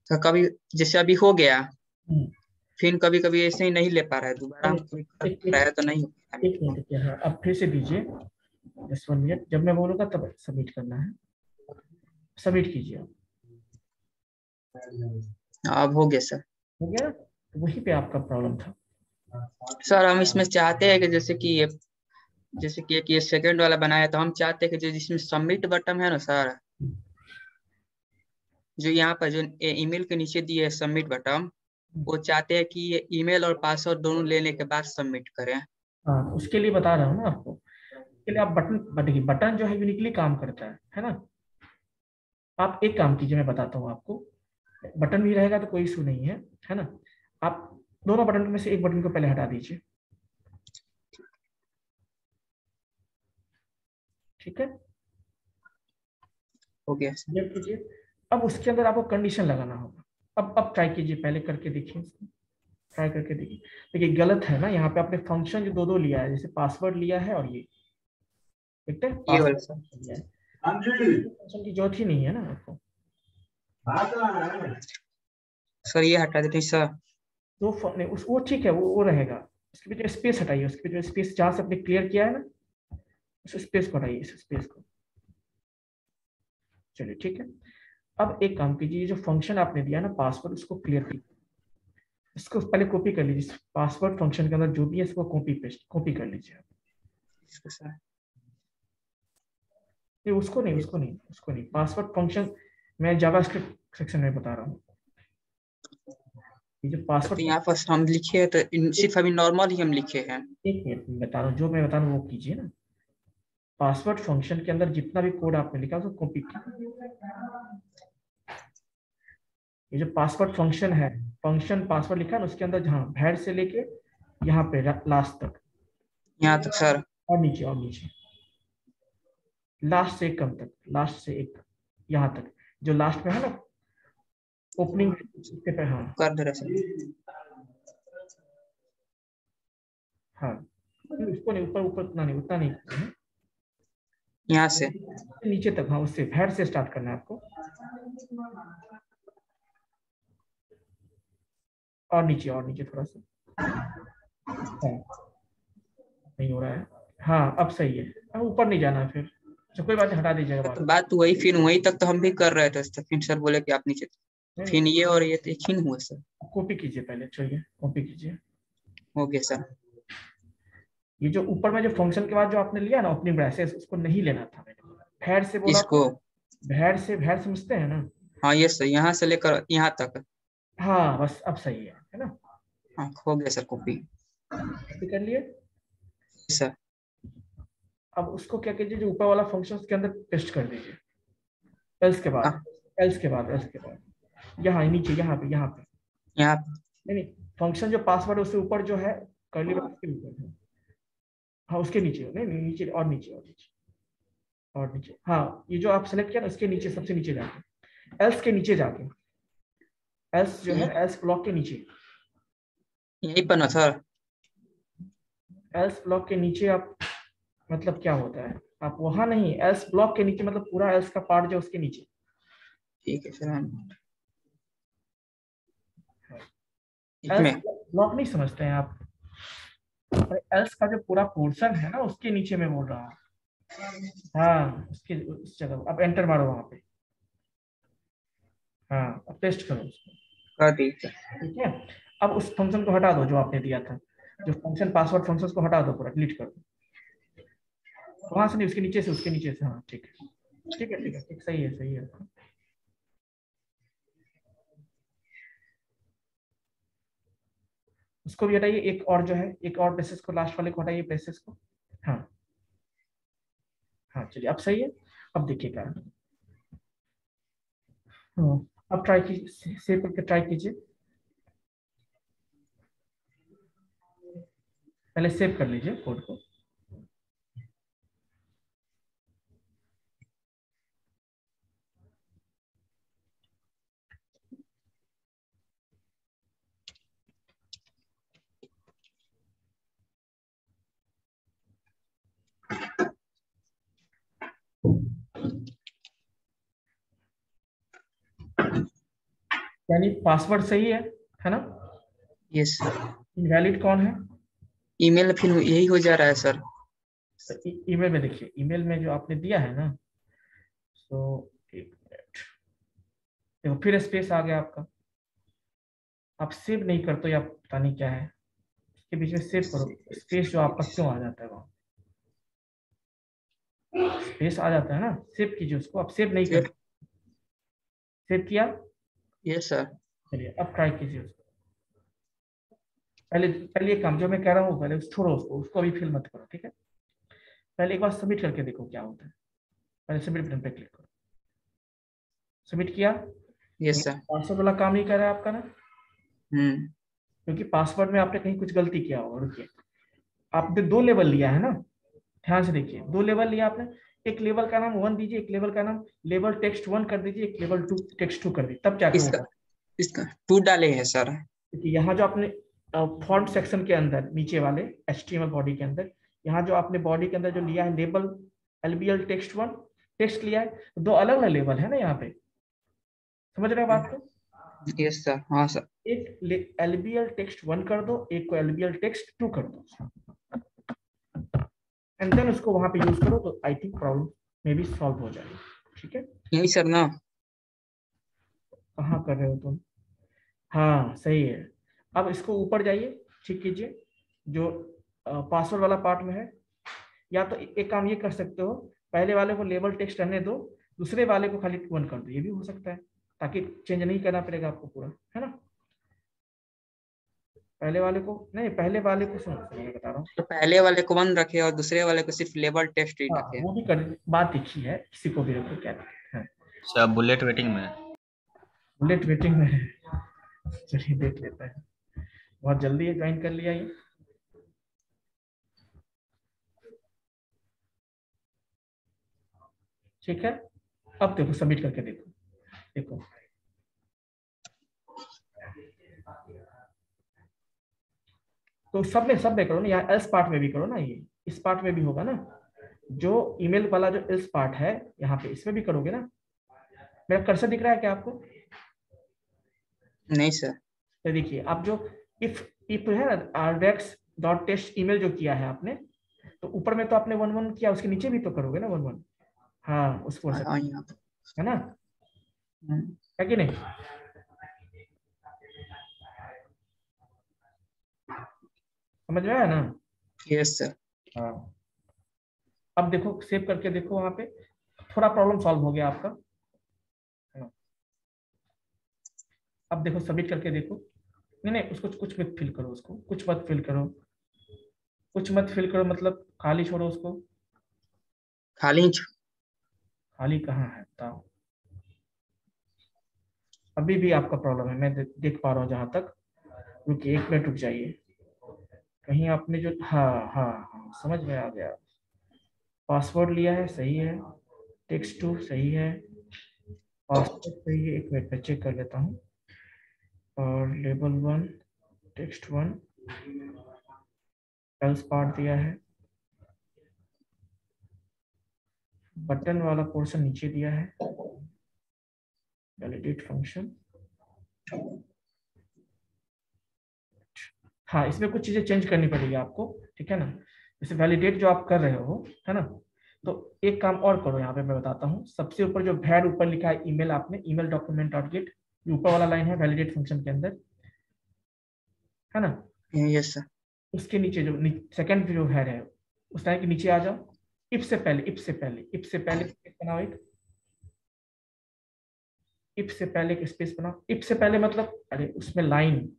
तो कभी जैसे अभी हो गया, फिर कभी कभी ऐसे ही नहीं ले पा रहा है, दोबारा हम कभी कर रहा है तो नहीं हो पा रहा है। एक मिनट, हाँ अब फिर से दीजिए, जस्ट 1 मिनट, जब मैं बोलूंगा तब सबमिट करना है, सबमिट कीजिए आप। अब हो गया सर। हो गया, तो वहीं पे आपका प्रॉब्लम था। सर हम इसमें चाहते हैं कि जैसे कि एक ये सेकंड वाला बनाया, तो हम चाहते हैं कि जो जिसमें सबमिट बटन है ना सर, जो यहाँ पर जो ईमेल के नीचे दिए है सबमिट बटन, वो चाहते हैं कि ये ईमेल और पासवर्ड दोनों लेने के बाद सबमिट करें। हाँ, उसके लिए बता रहा हूँ ना आपको, उसके लिए आप बटन जो है यूनिकली काम करता है ना, आप एक काम कीजिए, मैं बताता हूँ आपको, बटन भी रहेगा तो कोई इशू नहीं है ना। आप दोनों बटन में से एक बटन को पहले हटा दीजिए, ठीक है। हो गया सर। ये कीजिए। अब उसके अंदर आपको कंडीशन लगाना होगा। अब ट्राई कीजिए, पहले करके देखिए इसको, ट्राई करके देखिए। देखिए गलत है ना, यहाँ पे आपने फंक्शन जो दो दो लिया है, जैसे पासवर्ड लिया है और ये, ठीक है, ये वाला पासवर्ड सर। लिया है, फंक्शन की जरूरत ही नहीं है ना आपको। सर ये हटा देते हैं सर। तो नहीं, वो ठीक है, वो रहेगा। उसके बीच में स्पेस हटाइए, उसके बीच में स्पेस जहाँ से आपने क्लियर किया है ना, उस स्पेस को हटाइए, इस स्पेस को। चलिए ठीक है। अब एक काम कीजिए, ये जो फंक्शन आपने दिया ना पासवर्ड, उसको क्लियर कीजिए। इसको पहले कॉपी कर लीजिए, पासवर्ड फंक्शन के अंदर जो भी है इसको कॉपी कर लीजिए। इसको सर। नहीं, उसको नहीं, पासवर्ड फंक्शन मैं जावास्क्रिप्ट सेक्शन में बता रहा हूँ। ये जो तो पासवर्ड, यहाँ पर हम लिखे हैं तो सिर्फ अभी नॉर्मल ही हम लिखे हैं। एक मिनट में बता रहा हूँ, जो मैं बता रहा हूँ वो कीजिए ना। पासवर्ड फंक्शन के अंदर जितना भी कोड आपने लिखा उसको कॉपी कीजिए। ये जो पासवर्ड फंक्शन है, फंक्शन पासवर्ड लिखा है ना, उसके अंदर जहाँ भैर से लेके यहाँ पे लास्ट तक, यहाँ तक सर। और नीचे लास्ट से एक कम तक, लास्ट से एक यहाँ तक, जो लास्ट में है ना ओपनिंग, उसके पे, हाँ कर दे रहे सर। हाँ, उसको नहीं, ऊपर ऊपर उतना नहीं करना है। यहाँ से। नीचे तक, हाँ उससे भैर से स्टार्ट करना है आपको, और नीचे थोड़ा सा, हाँ, नहीं हो रहा है, हाँ अब सही है। अब ऊपर नहीं जाना है फिर, तो कोई बात नहीं, हटा दीजिएगा बात। तो बात वही, फिर वही तक तो हम भी कर रहे थे तो फिर सर बोले कि आप नीचे। नहीं नहीं, फिर ये और ये तो एक ही न हुआ सर। कॉपी कीजिए पहले, चलिए कॉपी कीजिए। हो गया सर। ये जो ऊपर में जो फंक्शन के बाद जो आपने लिया ना ओपनिंग ब्रैसेस, उसको नहीं लेना था मैंने, भैर से बोला था। इसको। भैर समझते हैं ना। हाँ ये सर, यहाँ से लेकर यहाँ तक। हाँ बस अब सही है ना। हाँ हो गया सर कॉपी। कॉपी कर लिए। सर। अब उसको क्या कीजिए, जो ऊपर वाला फंक्शन उसके अंदर पेस्ट कर दीजिए, एल्स के बाद, कहाँ? यहाँ नीचे, यहाँ पे यहाँ। नहीं नहीं, फंक्शन जो पासवर्ड है उससे ऊपर जो है, कर्ली ब्रैकेट के ऊपर है, हाँ उसके नीचे, नहीं नीचे, और नीचे, हाँ ये जो आप सेलेक्ट किया ना उसके नीचे, सबसे नीचे जाके, एल्स के नीचे जाके, एल्स जो है एल्स ब्लॉक के नीचे, यहीं पर ना सर। एल्स ब्लॉक के नीचे आप, मतलब क्या होता है, आप वहां नहीं, एल्स ब्लॉक के नीचे मतलब पूरा एल्स का पार्ट जो उसके नीचे। ठीक है सर। हम एल्स इसमें। ब्लॉक नहीं समझते हैं आप, एल्स का जो पूरा पोर्शन है ना उसके नीचे में बोल रहा हूँ। हाँ उसके उस जगह अब एंटर मारो वहां पे, हाँ अब पेस्ट करो उसको, कर दी सर। ठीक है। अब उस फंक्शन को हटा दो जो आपने दिया था, जो फंक्शन पासवर्ड फंक्शन को हटा दो, पूरा डिलीट कर दो। वहां से नहीं, उसके नीचे से, हाँ ठीक है, ठीक, सही है। उसको भी हटाइए, एक और जो है, एक और ब्रेसेस को, लास्ट वाले को हटाइए, ब्रेसेस को, हाँ हाँ चलिए अब सही है। अब देखिए क्या है। हाँ, अब ट्राई कीजिए, सेव करके ट्राई कीजिए, पहले सेव कर लीजिए कोड को। यानी पासवर्ड सही है ना। यस। इनवैलिड कौन है। ईमेल फिर यही हो जा रहा है सर। तो ईमेल में देखिए, ईमेल में जो आपने दिया है ना, तो एक मिनट, देखो फिर स्पेस आ गया आपका, आप सेव नहीं करते या पता नहीं क्या है, इसके बीच में सेव करो, स्पेस जो आपका क्यों आ जाता है वहाँ, स्पेस आ जाता है ना, सेव कीजिए उसको, आप सेव नहीं फिर। करते, सेव किया। Yes sir. चलिए अब ट्राई कीजिए उसको, पहले पहले ये काम जो मैं कह रहा हूँ, पहले छोड़ो उसको अभी फिल मत करो, ठीक है। पहले एक बार सबमिट करके देखो क्या होता है, पहले सबमिट बटन पे क्लिक करो। सबमिट किया, यस सर। पासवर्ड वाला काम नहीं कर रहा है आपका ना, क्योंकि पासवर्ड में आपने कहीं कुछ गलती किया होगा। रुकिए, आपने 2 लेवल लिया है ना, ध्यान से देखिए, 2 लेवल लिया आपने। एक लेवल का नाम 1 दीजिए, एक लेवल का नाम लेवल टेक्स्ट 1 कर दीजिए, एक लेवल 2 टेक्स्ट 2 कर दीजिए, तब क्या इसका होगा। इसका 2 डाले हैं सर। क्योंकि यहाँ जो आपने फॉन्ट सेक्शन के अंदर नीचे वाले HTML बॉडी के अंदर, यहाँ जो आपने बॉडी के अंदर जो लिया है लेबल LBL टेक्स्ट 1 टेक्स्ट लिया है, 2 अलग अलग लेवल है ना यहाँ पे, समझ रहे हैं बात को। Yes sir. हाँ सर। एक LBL टेक्स्ट 1 कर दो, एक को LBL टेक्स्ट 2 कर दो, एंड देन उसको वहां पे यूज करो, तो आई थिंक प्रॉब्लम में भी सॉल्व हो जाएगी। ठीक है, यही सर ना। कहाँ कर रहे हो तुम। हाँ सही है। अब इसको ऊपर जाइए, ठीक कीजिए, जो पासवर्ड वाला पार्ट में है। या तो एक काम ये कर सकते हो, पहले वाले को लेबल टेक्स्ट रहने दो, दूसरे वाले को खाली 1 कर दो, ये भी हो सकता है, ताकि चेंज नहीं करना पड़ेगा आपको पूरा, है ना। पहले वाले को नहीं, पहले वाले को सुनो, मैं बता रहा हूँ। तो पहले वाले को 1 रखे और दूसरे वाले को सिर्फ लेबल टेस्ट ही हाँ रखे। वो भी कर, बात देखी है, किसी को भी रखो, क्या है। सब बुलेट वेटिंग में है। बुलेट वेटिंग में है, चलिए देख लेते हैं। बहुत जल्दी ज्वाइन कर लिया ये। ठीक है, अब देखो सबमिट करके देखो, देखो तो सब में करो ना, यहाँ एल्स पार्ट में भी करो ना, ये इस पार्ट में भी होगा ना, जो ईमेल वाला जो एल्स पार्ट है यहाँ पे, इसमें भी करोगे ना। मेरा कर्सर दिख रहा है क्या आपको। नहीं सर। तो देखिए, आप जो इफ है ना रेक्स डॉट टेस्ट ईमेल जो किया है आपने, तो ऊपर में तो आपने 1 1 किया, उसके नीचे भी तो करोगे ना 1 1। हाँ उस पोर्शन हाँ यहाँ है ना, पे। है कि नहीं। समझ में आया ना। Yes sir. हाँ, अब देखो सेव करके देखो, वहां पे थोड़ा प्रॉब्लम सॉल्व हो गया आपका। हाँ, अब देखो सबमिट करके देखो। नहीं नहीं, उसको कुछ मत फिल करो, उसको कुछ मत फिल करो, कुछ मत फिल करो, मतलब खाली छोड़ो उसको। खाली खाली कहाँ है बताओ। अभी भी आपका प्रॉब्लम है, मैं देख पा रहा हूँ जहां तक। रुकिए 1 मिनट रुक जाइए, कहीं आपने जो, हाँ हाँ हाँ समझ में आ गया। पासवर्ड लिया है सही है, टेक्स्ट 2 सही है, पासवर्ड सही है, 1 मिनट में चेक कर लेता हूँ। और लेबल 1 टेक्स्ट 1 एल्स पार्ट दिया है, बटन वाला पोर्शन नीचे दिया है, वैलिडेट फंक्शन। हाँ इसमें कुछ चीजें चेंज करनी पड़ेगी आपको, ठीक है ना। जैसे वैलिडेट जो आप कर रहे हो, है ना, तो एक काम और करो, यहाँ पे मैं बताता हूँ। सबसे ऊपर जो वैल ऊपर लिखा है ईमेल, आपने ईमेल डॉक्यूमेंट डॉट गेट, ऊपर वाला लाइन है वैलिडेट फंक्शन के अंदर, है ना। Yes sir. उसके नीचे जो सेकंड जो हेड है, उस लाइन के नीचे आ जाओ। इफ से पहले स्पेस बनाओ, एक स्पेस बनाओ। इफ से पहले मतलब, अरे उसमें लाइन,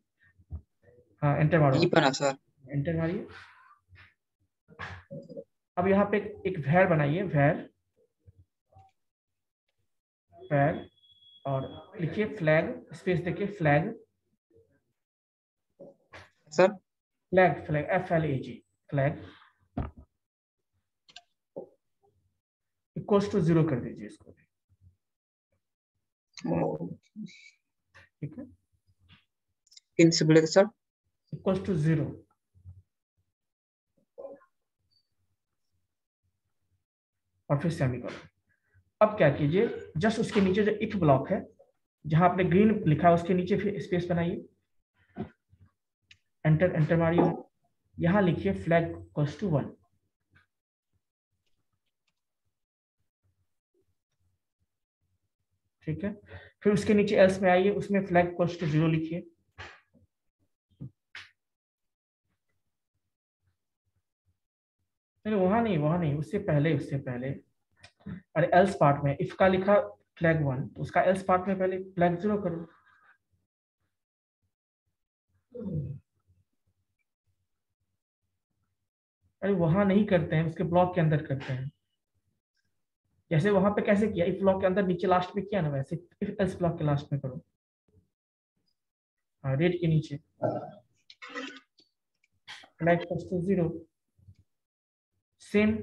हाँ एंटर मारो, ई बना सर। एंटर मारिए। अब यहाँ पे एक वैर बनाइए, वैर वैर, और लिखिए फ्लैग, स्पेस देखिए flag, sir flag flag FLAG, flag equals to 0 कर दीजिए इसको, ठीक है, किन से बोले थे सर। इक्वल्स टू 0, और फिर सेमीकोलन। अब क्या कीजिए, जस्ट उसके नीचे जो इफ ब्लॉक है, जहां आपने ग्रीन लिखा है, उसके नीचे फिर स्पेस बनाइए, एंटर एंटर मारिए। यहां लिखिए फ्लैग इक्वल्स टू 1, ठीक है। फिर उसके नीचे एल्स में आइए, उसमें फ्लैग इक्वल्स टू 0 लिखिए। नहीं वहां नहीं, उससे पहले अरे एल्स पार्ट में इफ का लिखा फ्लैग 1, तो उसका एल्स पार्ट में पहले फ्लैग 0 करो। अरे वहां नहीं करते हैं, उसके ब्लॉक के अंदर करते हैं। जैसे वहां पे कैसे किया, इफ ब्लॉक के अंदर नीचे लास्ट में किया ना, वैसे इफ एल्स ब्लॉक के लास्ट में करो। हाँ, रेड के नीचे फ्लैग इक्वल्स टू 0। सेम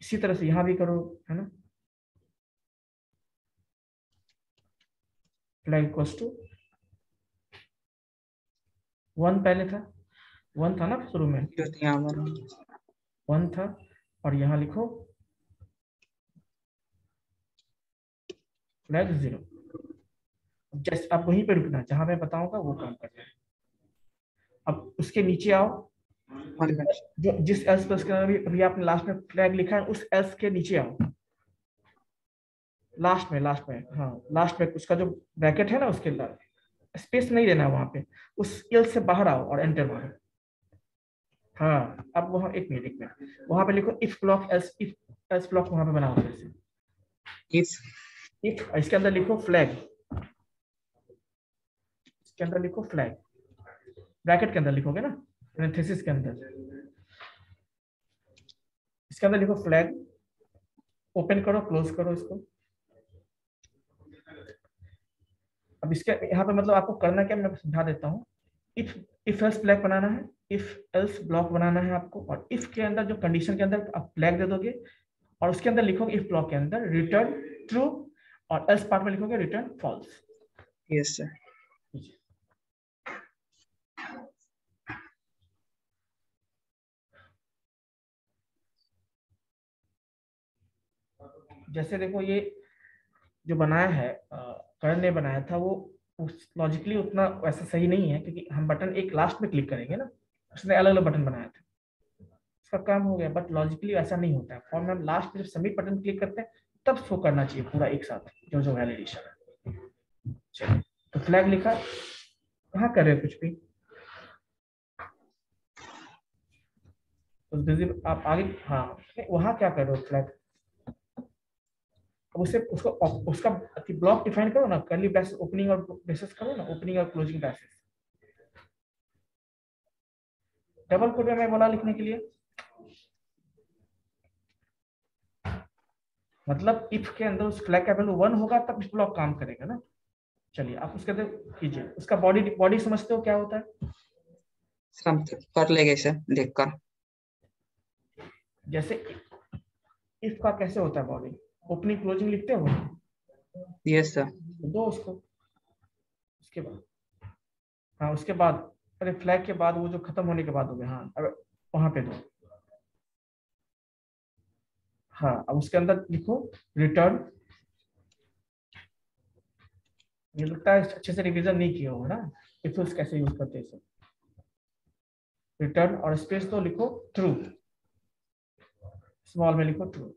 इसी तरह से यहाँ भी करो, है ना। फ्लैग इक्वल्स टू 1 पहले था, 1 था ना शुरू में, यहाँ पर 1 था। और यहाँ लिखो फ्लैग 0। जैसे आप वहीं पे रुकना, जहां मैं बताऊंगा वो काम करना है। अब उसके नीचे आओ, जो जिस एल्स प्लस के अभी अभी आपने लास्ट में फ्लैग लिखा है, उस एल्स के नीचे आओ, लास्ट में, हाँ लास्ट में उसका जो ब्रैकेट है ना, उसके स्पेस नहीं देना है वहां पे, उस एल से बाहर आओ और एंटर मारो। हाँ, अब वहां एक मिनट वहां पे लिखो if block else, if else block वहां पे बनाओ जैसे इफ इसके अंदर लिखो फ्लैग, इसके अंदर लिखो फ्लैग, ब्रैकेट के अंदर लिखोगे ना, पैरेंथेसिस के अंदर, इसके अंदर लिखो फ्लैग, ओपन करो क्लोज करो इसको। अब इसके यहाँ पे मतलब आपको करना क्या, मैं समझा देता हूँ। इफ इफ एल्स फ्लैग बनाना है, इफ एल्स ब्लॉक बनाना है आपको, और इफ के अंदर जो कंडीशन के अंदर आप फ्लैग दे दोगे, और उसके अंदर लिखोगे इफ ब्लॉक के अंदर रिटर्न ट्रू, और एल्स पार्ट में लिखोगे रिटर्न फॉल्स। Yes sir. जैसे देखो ये जो बनाया है करण ने बनाया था, वो लॉजिकली उतना वैसा सही नहीं है, क्योंकि हम बटन एक लास्ट में क्लिक करेंगे ना, उसने अलग अलग बटन बनाया था, उसका काम हो गया, बट लॉजिकली ऐसा नहीं होता है। फॉर्म में हम लास्ट में जब सबमिट बटन क्लिक करते हैं तब शो करना चाहिए पूरा एक साथ जो जो वैलिडेशन है। चलिए, तो फ्लैग लिखा, कहाँ कर रहे हो कुछ भी, तो आप आगे, हाँ वहाँ क्या कर रहे हो फ्लैग। अब उसे उसको उसका ब्लॉक डिफाइन करो ना, कर्ली ब्रैकेट ओपनिंग और ब्रेसेस करो ना, ओपनिंग और क्लोजिंग ब्रैकेट। डबल कोट में मैं बोला लिखने के लिए, मतलब इफ के अंदर उस फ्लैग का वैल्यू 1 होगा तब इस ब्लॉक काम करेगा ना। चलिए आप उसके अंदर कीजिए, उसका बॉडी बॉडी समझते हो क्या होता है। हम कर लेंगे सर देख कर। जैसे इफ का कैसे होता है बॉडी, ओपनिंग क्लोजिंग लिखते हो, यस सर। तो दो उसको, उसके बाद, हाँ उसके बाद, अरे फ्लैग के बाद वो जो खत्म होने के बाद हो गया, हाँ अब वहां पे दो। हाँ अब उसके अंदर लिखो रिटर्न, ये लगता है अच्छे से रिवीजन नहीं किया होगा ना, इफ कैसे यूज करते हैं सब। रिटर्न और स्पेस दो, लिखो ट्रू, स्मॉल में लिखो ट्रू,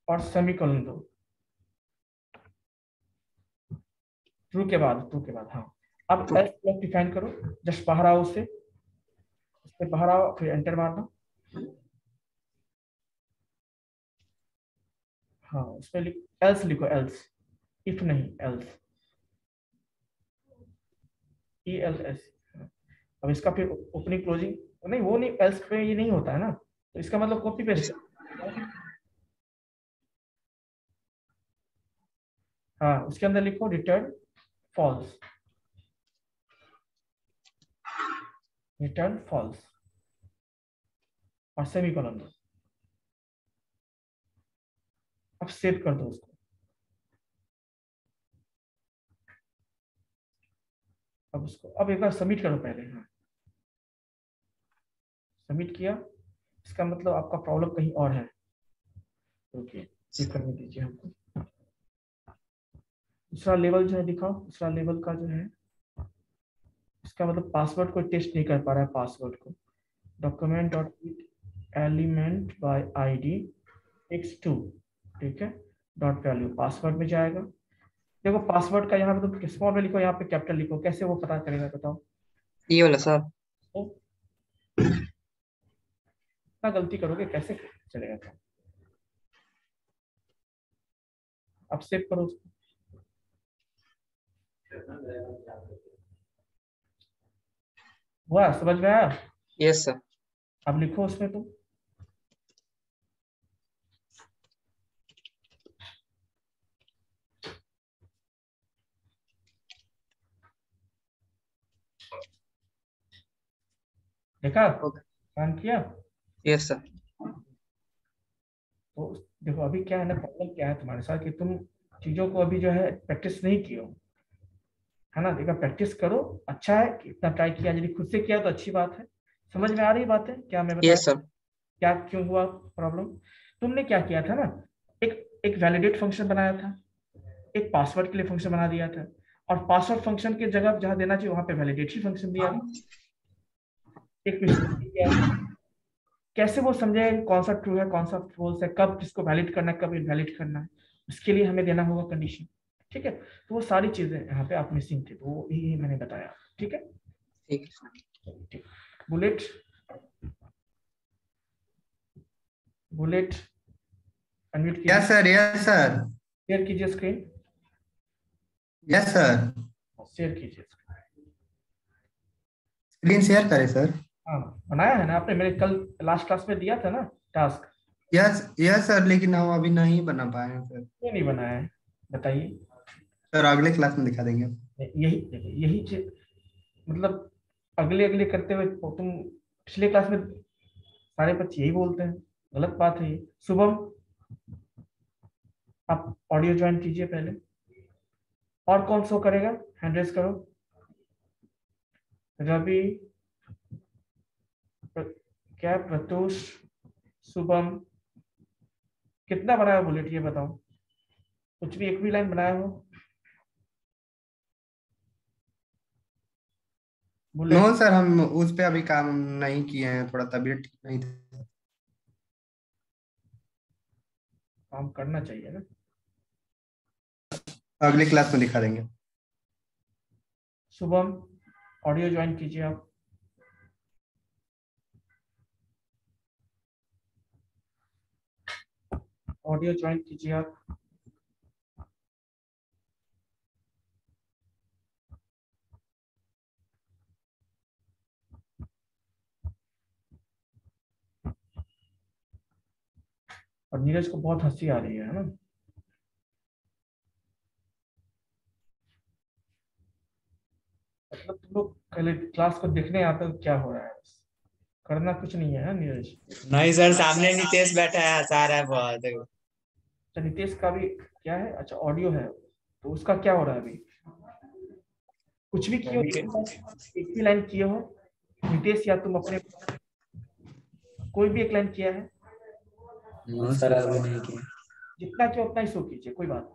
और सेमीकोलन दो ट्रू के बाद, हाँ। अब एल्स ब्लॉक डिफाइन करो, जस्ट बाहर आओ उससे बाहर आओ, फिर एंटर मारना। हाँ उसमें एल्स लिखो, एल्स, इफ नहीं एल्स, ELS। अब इसका फिर ओपनिंग क्लोजिंग, नहीं वो नहीं, एल्स पे ये नहीं होता है ना, तो इसका मतलब कॉपी पेस्ट। हाँ उसके अंदर लिखो रिटर्न फॉल्स, रिटर्न फॉल्स, और सेमीकोलन दो। अब सेव कर दो उसको। अब उसको अब एक बार सबमिट करो पहले, हाँ सबमिट किया, इसका मतलब आपका प्रॉब्लम कहीं और है। ओके, चेक करने दीजिए हमको। दूसरा लेवल जो है दिखाओ, दूसरा लेवल का जो है, इसका मतलब पासवर्ड को टेस्ट नहीं कर पा रहा है, पासवर्ड को। Document dot element by ID x2, ठीक है, डॉट वैल्यू पासवर्ड में जाएगा। देखो पासवर्ड का यहाँ पे तो स्मॉल में लिखो, यहाँ पे कैपिटल लिखो, कैसे वो पता करेगा बताओ। ये वाला सर। तो इतना गलती करोगे कैसे चलेगा काम। अब सेव करो उसको। हुआ, समझ में आया। Yes sir. अब लिखो उसमें तुम देखा, ओके। काम किया। Yes sir. तो देखो अभी क्या है ना, प्रॉब्लम क्या है तुम्हारे साथ कि तुम चीजों को अभी जो है प्रैक्टिस नहीं किए हो, है ना। देखो प्रैक्टिस करो, अच्छा है कि इतना ट्राई किया, यदि खुद से किया तो अच्छी बात है। समझ में आ रही बात है क्या मैं बता, यस सर। क्या क्यों हुआ प्रॉब्लम। तुमने क्या किया था ना, एक एक वैलिडेट फंक्शन बनाया था, एक पासवर्ड के लिए फंक्शन बना दिया था, और पासवर्ड फंक्शन की जगह जहां देना चाहिए वहां पे वैलिडेटरी फंक्शन दिया था। एक मिस्टेक किया है। कैसे वो समझे कौन सा ट्रू है कौन सा फॉल्स है, कब किसको वैलिड करना है कब इनवैलिड करना है, उसके लिए हमें देना होगा कंडीशन। ठीक है, तो वो सारी चीजें यहाँ पे आप मिसिंग थे, तो वो ही मैंने बताया। ठीक है, ठीक है सर। ठीक। बुलेट, बुलेट अनम्यूट कीजिए, yes sir, yes sir, share कीजिए स्क्रीन, यस सर। शेयर कीजिए। स्क्रीन शेयर करें सर? हाँ, बनाया है ना आपने, मैंने कल लास्ट क्लास में दिया था ना टास्क। यस यस सर, लेकिन हम अभी नहीं बना पाए हैं सर। क्यों नहीं बनाया है बताइए। सर अगले क्लास में दिखा देंगे। यही यही चीज, मतलब अगले अगले करते हुए तुम पिछले क्लास में सारे बच्चे यही बोलते हैं, गलत बात है ये। शुभम, आप ऑडियो ज्वाइन कीजिए पहले। और कौन शो करेगा, हैंड रेज करो। रवि, क्या प्रत्युष, शुभम, कितना बनाया बुलेट ये बताओ, कुछ भी एक भी लाइन बनाया हो नो बुलेट। सर, हम उस पे अभी काम नहीं किए हैं, थोड़ा तबीयत ठीक नहीं था। काम करना चाहिए ना। अगली क्लास में दिखा देंगे। शुभम, ऑडियो ज्वाइन कीजिए आप। ऑडियो ज्वाइन कीजिए आप। और नीरज को बहुत हंसी आ रही है ना। मतलब तुम लोग पहले क्लास को देखने आते हो क्या हो रहा है, करना कुछ नहीं है नीरज। नहीं सर, सामने नितेश बैठा है, हंसा रहा है बहुत। अच्छा नितेश का भी क्या है, अच्छा ऑडियो है, तो उसका क्या हो रहा है अभी। कुछ भी किए हो, एक भी लाइन किए हो नितेश, या तुम अपने कोई भी एक लाइन किया है। नो सर, अभी नहीं किया। जितना किया उतना ही शो कीजिए, कोई बात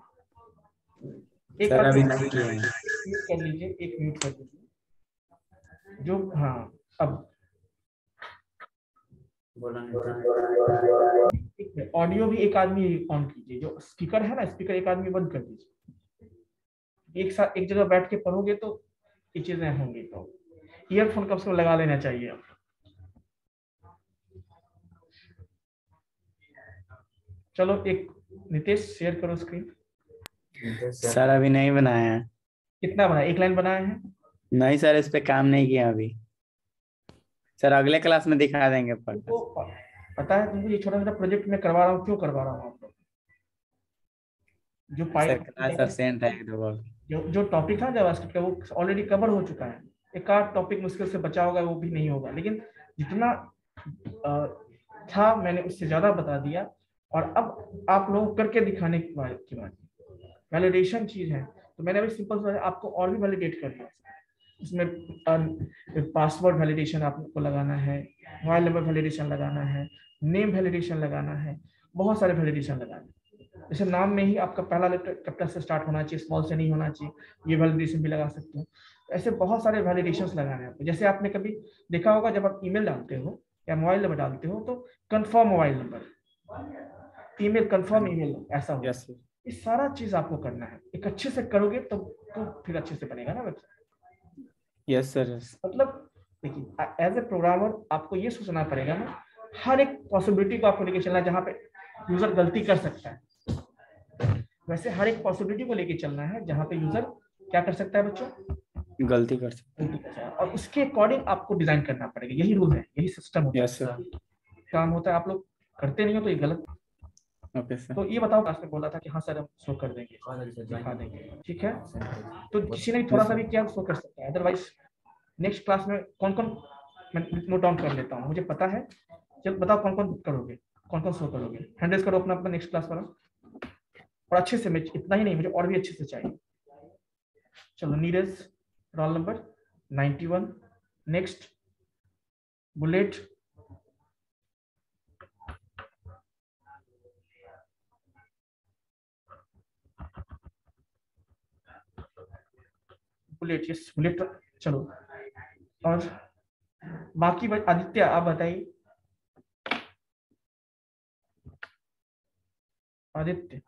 नहीं। एक सर बात अभी नहीं किया है। म्यूट कर लीजिए, एक म्यूट कर लीजिए जो, हाँ अब बोला नहीं। ऑडियो भी एक आदमी ऑन कीजिए, जो स्पीकर है ना स्पीकर एक आदमी बंद कर दीजिए। एक साथ एक जगह बैठ के पढ़ोगे तो ये चीजें होंगी, तो ईयरफोन कम से कम लगा लेना चाहिए आप। चलो एक नितेश शेयर करो स्क्रीन। सर अभी नहीं बनाया है। कितना बनाया, एक लाइन बनाया है। नहीं सर, इस पे काम नहीं किया अभी। सर अगले क्लास में दिखा देंगे पढ़कर। तुमको पता है तुमको ये छोटा छोटा प्रोजेक्ट मैं करवा रहा हूँ, क्यों करवा रहा हूँ आप लोग, जो सर क्लास अब्सेंट है एक दो बार। जो टॉपिक था जावास्क्रिप्ट का वो ऑलरेडी कवर हो चुका है। एक आध टॉपिक मुश्किल से बचा होगा, वो भी नहीं होगा, लेकिन जितना था मैंने उससे ज्यादा बता दिया। और अब आप लोग करके दिखाने की बात वैलिडेशन चीज है, तो मैंने अभी सिंपल आपको और भी वैलिडेट कर दिया। इसमें पासवर्ड वैलिडेशन आपको लगाना है, मोबाइल नंबर वैलिडेशन लगाना है, नेम वैलिडेशन लगाना है, बहुत सारे वैलिडेशन लगाना है। जैसे नाम में ही आपका पहला लेटर कैपिटल से स्टार्ट होना चाहिए, स्मॉल से नहीं होना चाहिए, ये वैलिडेशन भी लगा सकते हो। ऐसे बहुत सारे वैलिडेशंस लगाने हैं आपको। जैसे आपने कभी देखा होगा जब आप ईमेल डालते हो या मोबाइल नंबर डालते हो तो confirm mobile number, email confirm email ऐसा हो। Yes sir. ये सारा चीज आपको करना है, एक अच्छे से करोगे तो फिर अच्छे से बनेगा ना वेबसाइट। Yes sir, yes. मतलब देखिए एज ए प्रोग्रामर आपको ये सोचना पड़ेगा ना, हर एक पॉसिबिलिटी को आपको लेके चलना है जहाँ पे यूजर गलती कर सकता है, वैसे हर एक पॉसिबिलिटी को लेके चलना है जहाँ पे यूजर क्या कर सकता है बच्चों, गलती कर सकते। गलती कर सकता है, और उसके अकॉर्डिंग आपको डिजाइन करना पड़ेगा। यही रूल है, यही सिस्टम होता है। Yes sir. काम होता है, आप लोग करते नहीं हो तो ये गलत। Okay sir. तो ये बताओ, क्लास में बोला था कि हाँ सर हम शो कर देंगे, दिखा देंगे, ठीक है। तो किसी ने भी थोड़ा सा भी क्या शो कर सकता है, अदरवाइज नेक्स्ट क्लास में कौन कौन मैं नोट डाउन कर लेता हूँ, मुझे पता है। चलो बताओ कौन कौन करोगे, कौन कौन शो करोगे। हैंड रेज करो अपना अपना नेक्स्ट क्लास वाला, और अच्छे से, मैं इतना ही नहीं, मुझे और भी अच्छे से चाहिए। चलो Neeraj role number 91। Next bullet, bullet, yes bullet. चलो और बाकी आदित्य आप बताइए। आदित्य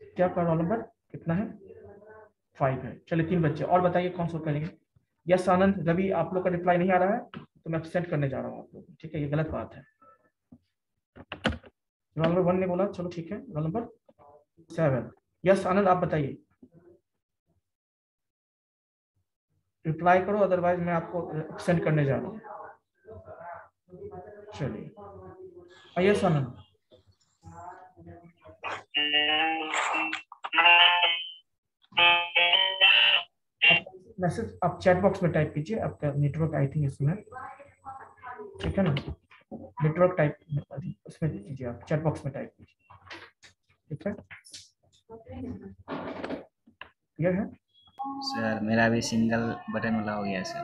क्या आपका रोल नंबर कितना है? 5 है। चलिए 3 बच्चे और बताइए कौन सा करेंगे। यस आनंद, रवि, आप लोग का रिप्लाई नहीं आ रहा है तो मैं एब्सेंट करने जा रहा हूँ आप लोग, ठीक है, ये गलत बात है। रोल नंबर 1 ने बोला, चलो ठीक है। रोल नंबर 7, यस आनंद आप बताइए, रिप्लाई करो, अदरवाइज मैं आपको एब्सेंट करने जा रहा हूँ। चलिए यस आनंद। मैसेज आप चैट बॉक्स में टाइप कीजिए, आपका नेटवर्क आई थिंक इसमें, ठीक है ना, नेटवर्क टाइप उसमें कीजिए, आप चैट बॉक्स में टाइप कीजिए, ठीक है। क्लियर है सर? मेरा भी सिंगल बटन वाला हो गया सर।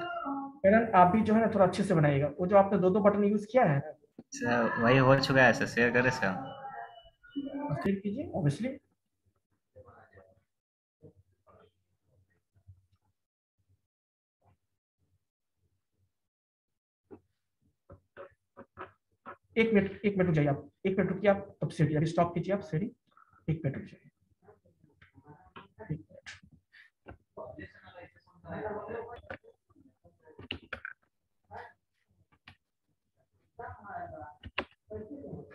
मैडम, आप भी जो है ना थोड़ा अच्छे से बनाइएगा, वो जो आपने 2-2 बटन यूज किया है ना, सर वही हो चुका है सर, शेयर करें सर? क्लिक कीजिए ऑब्वियसली। एक मिनट रुक जाइए आप, 1 मिनट रुकिए आप, तब से अभी स्टॉप कीजिए आप सेरी, 1 मिनट रुक जाइए, 1 मिनट।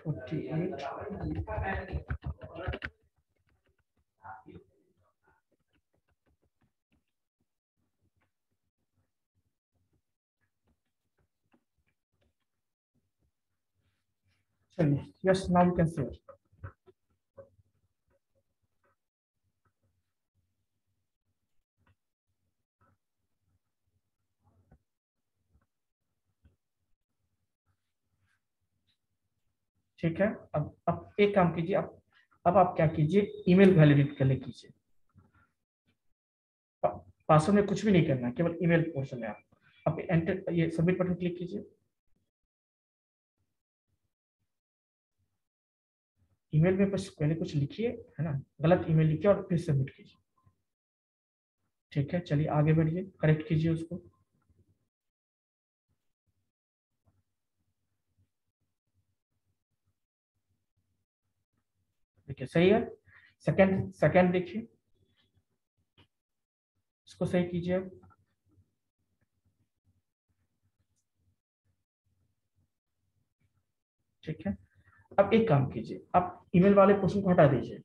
48 चलिए, yes now you can share. ठीक है, अब एक काम कीजिए, अब आप क्या कीजिए, ईमेल वैलिडेट कर ले कीजिए। पासवर्ड में कुछ भी नहीं करना, केवल ईमेल पोर्शन में आप एंटर, ये सबमिट बटन क्लिक कीजिए। ईमेल में बस पहले कुछ लिखिए, है ना, गलत ईमेल लिखिए और फिर सबमिट कीजिए। ठीक है, चलिए आगे बढ़िए, करेक्ट कीजिए उसको। देखिए सही है। सेकंड देखिए, इसको सही कीजिए। ठीक है, अब एक काम कीजिए, आप ईमेल वाले पोर्शन को हटा दीजिए,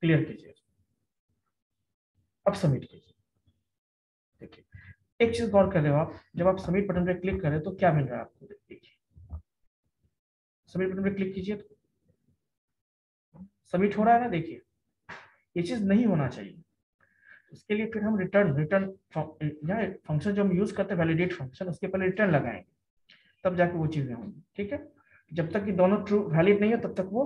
क्लियर कीजिए, अब सबमिट कीजिए। देखिए एक चीज गौर कर रहे हो आप, जब आप सबमिट बटन पे क्लिक करें तो क्या मिल रहा है आपको, देखिए सबमिट बटन पे क्लिक कीजिए तो सबमिट हो रहा है ना, देखिए ये चीज नहीं होना चाहिए। उसके लिए फिर हम रिटर्न फंक्शन जो हम यूज करते हैं, वैलिडेट फंक्शन, उसके पहले रिटर्न लगाएंगे, तब जाके वो चीजें होंगी। ठीक है, जब तक कि दोनों ट्रू वैलिड नहीं हो तब तक वो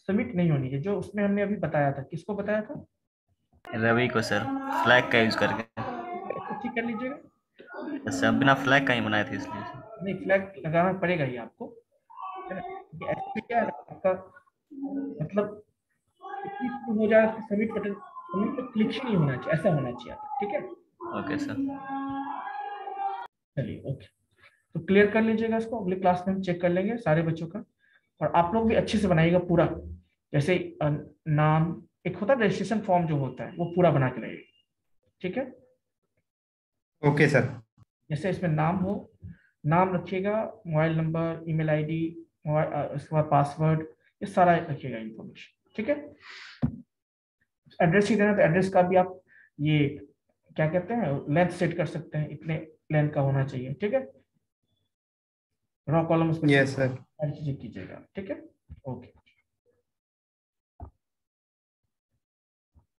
सबमिट नहीं होनी है, जो उसमें हमने अभी बताया था। किसको बताया था? रवि को सर, फ्लैग का यूज करके। इसको ठीक कर लीजिएगा। सर बिना फ्लैग का ही बनाए थे इसलिए। नहीं, फ्लैग लगाना पड़ेगा ही आपको, है ना, ये ऐसे क्या है आपका, मतलब इतनी हो जाए कि सबमिट बटन, सबमिट पे क्लिक ही नहीं होना चाहिए, ऐसा होना चाहिए आपका। ठीक है, ओके सर। चलिए ओके, तो क्लियर कर लीजिएगा इसको, अगले क्लास में हम चेक कर लेंगे सारे बच्चों का। और आप लोग भी अच्छे से बनाइएगा पूरा, जैसे नाम, एक होता है रजिस्ट्रेशन फॉर्म जो होता है, वो पूरा बना के लाइएगा। ठीक है, ओके सर। जैसे इसमें नाम हो, नाम रखिएगा, मोबाइल नंबर, ईमेल आईडी, उसके बाद पासवर्ड, ये सारा रखिएगा इन्फॉर्मेशन। ठीक है, एड्रेस ही देना तो एड्रेस का भी आप ये क्या कहते हैं, लेंथ सेट कर सकते हैं, इतने लेंथ का होना चाहिए। ठीक है, रॉ कॉलम उसमें यस सर। सारी चीजें कीजिएगा। ठीक है, ओके।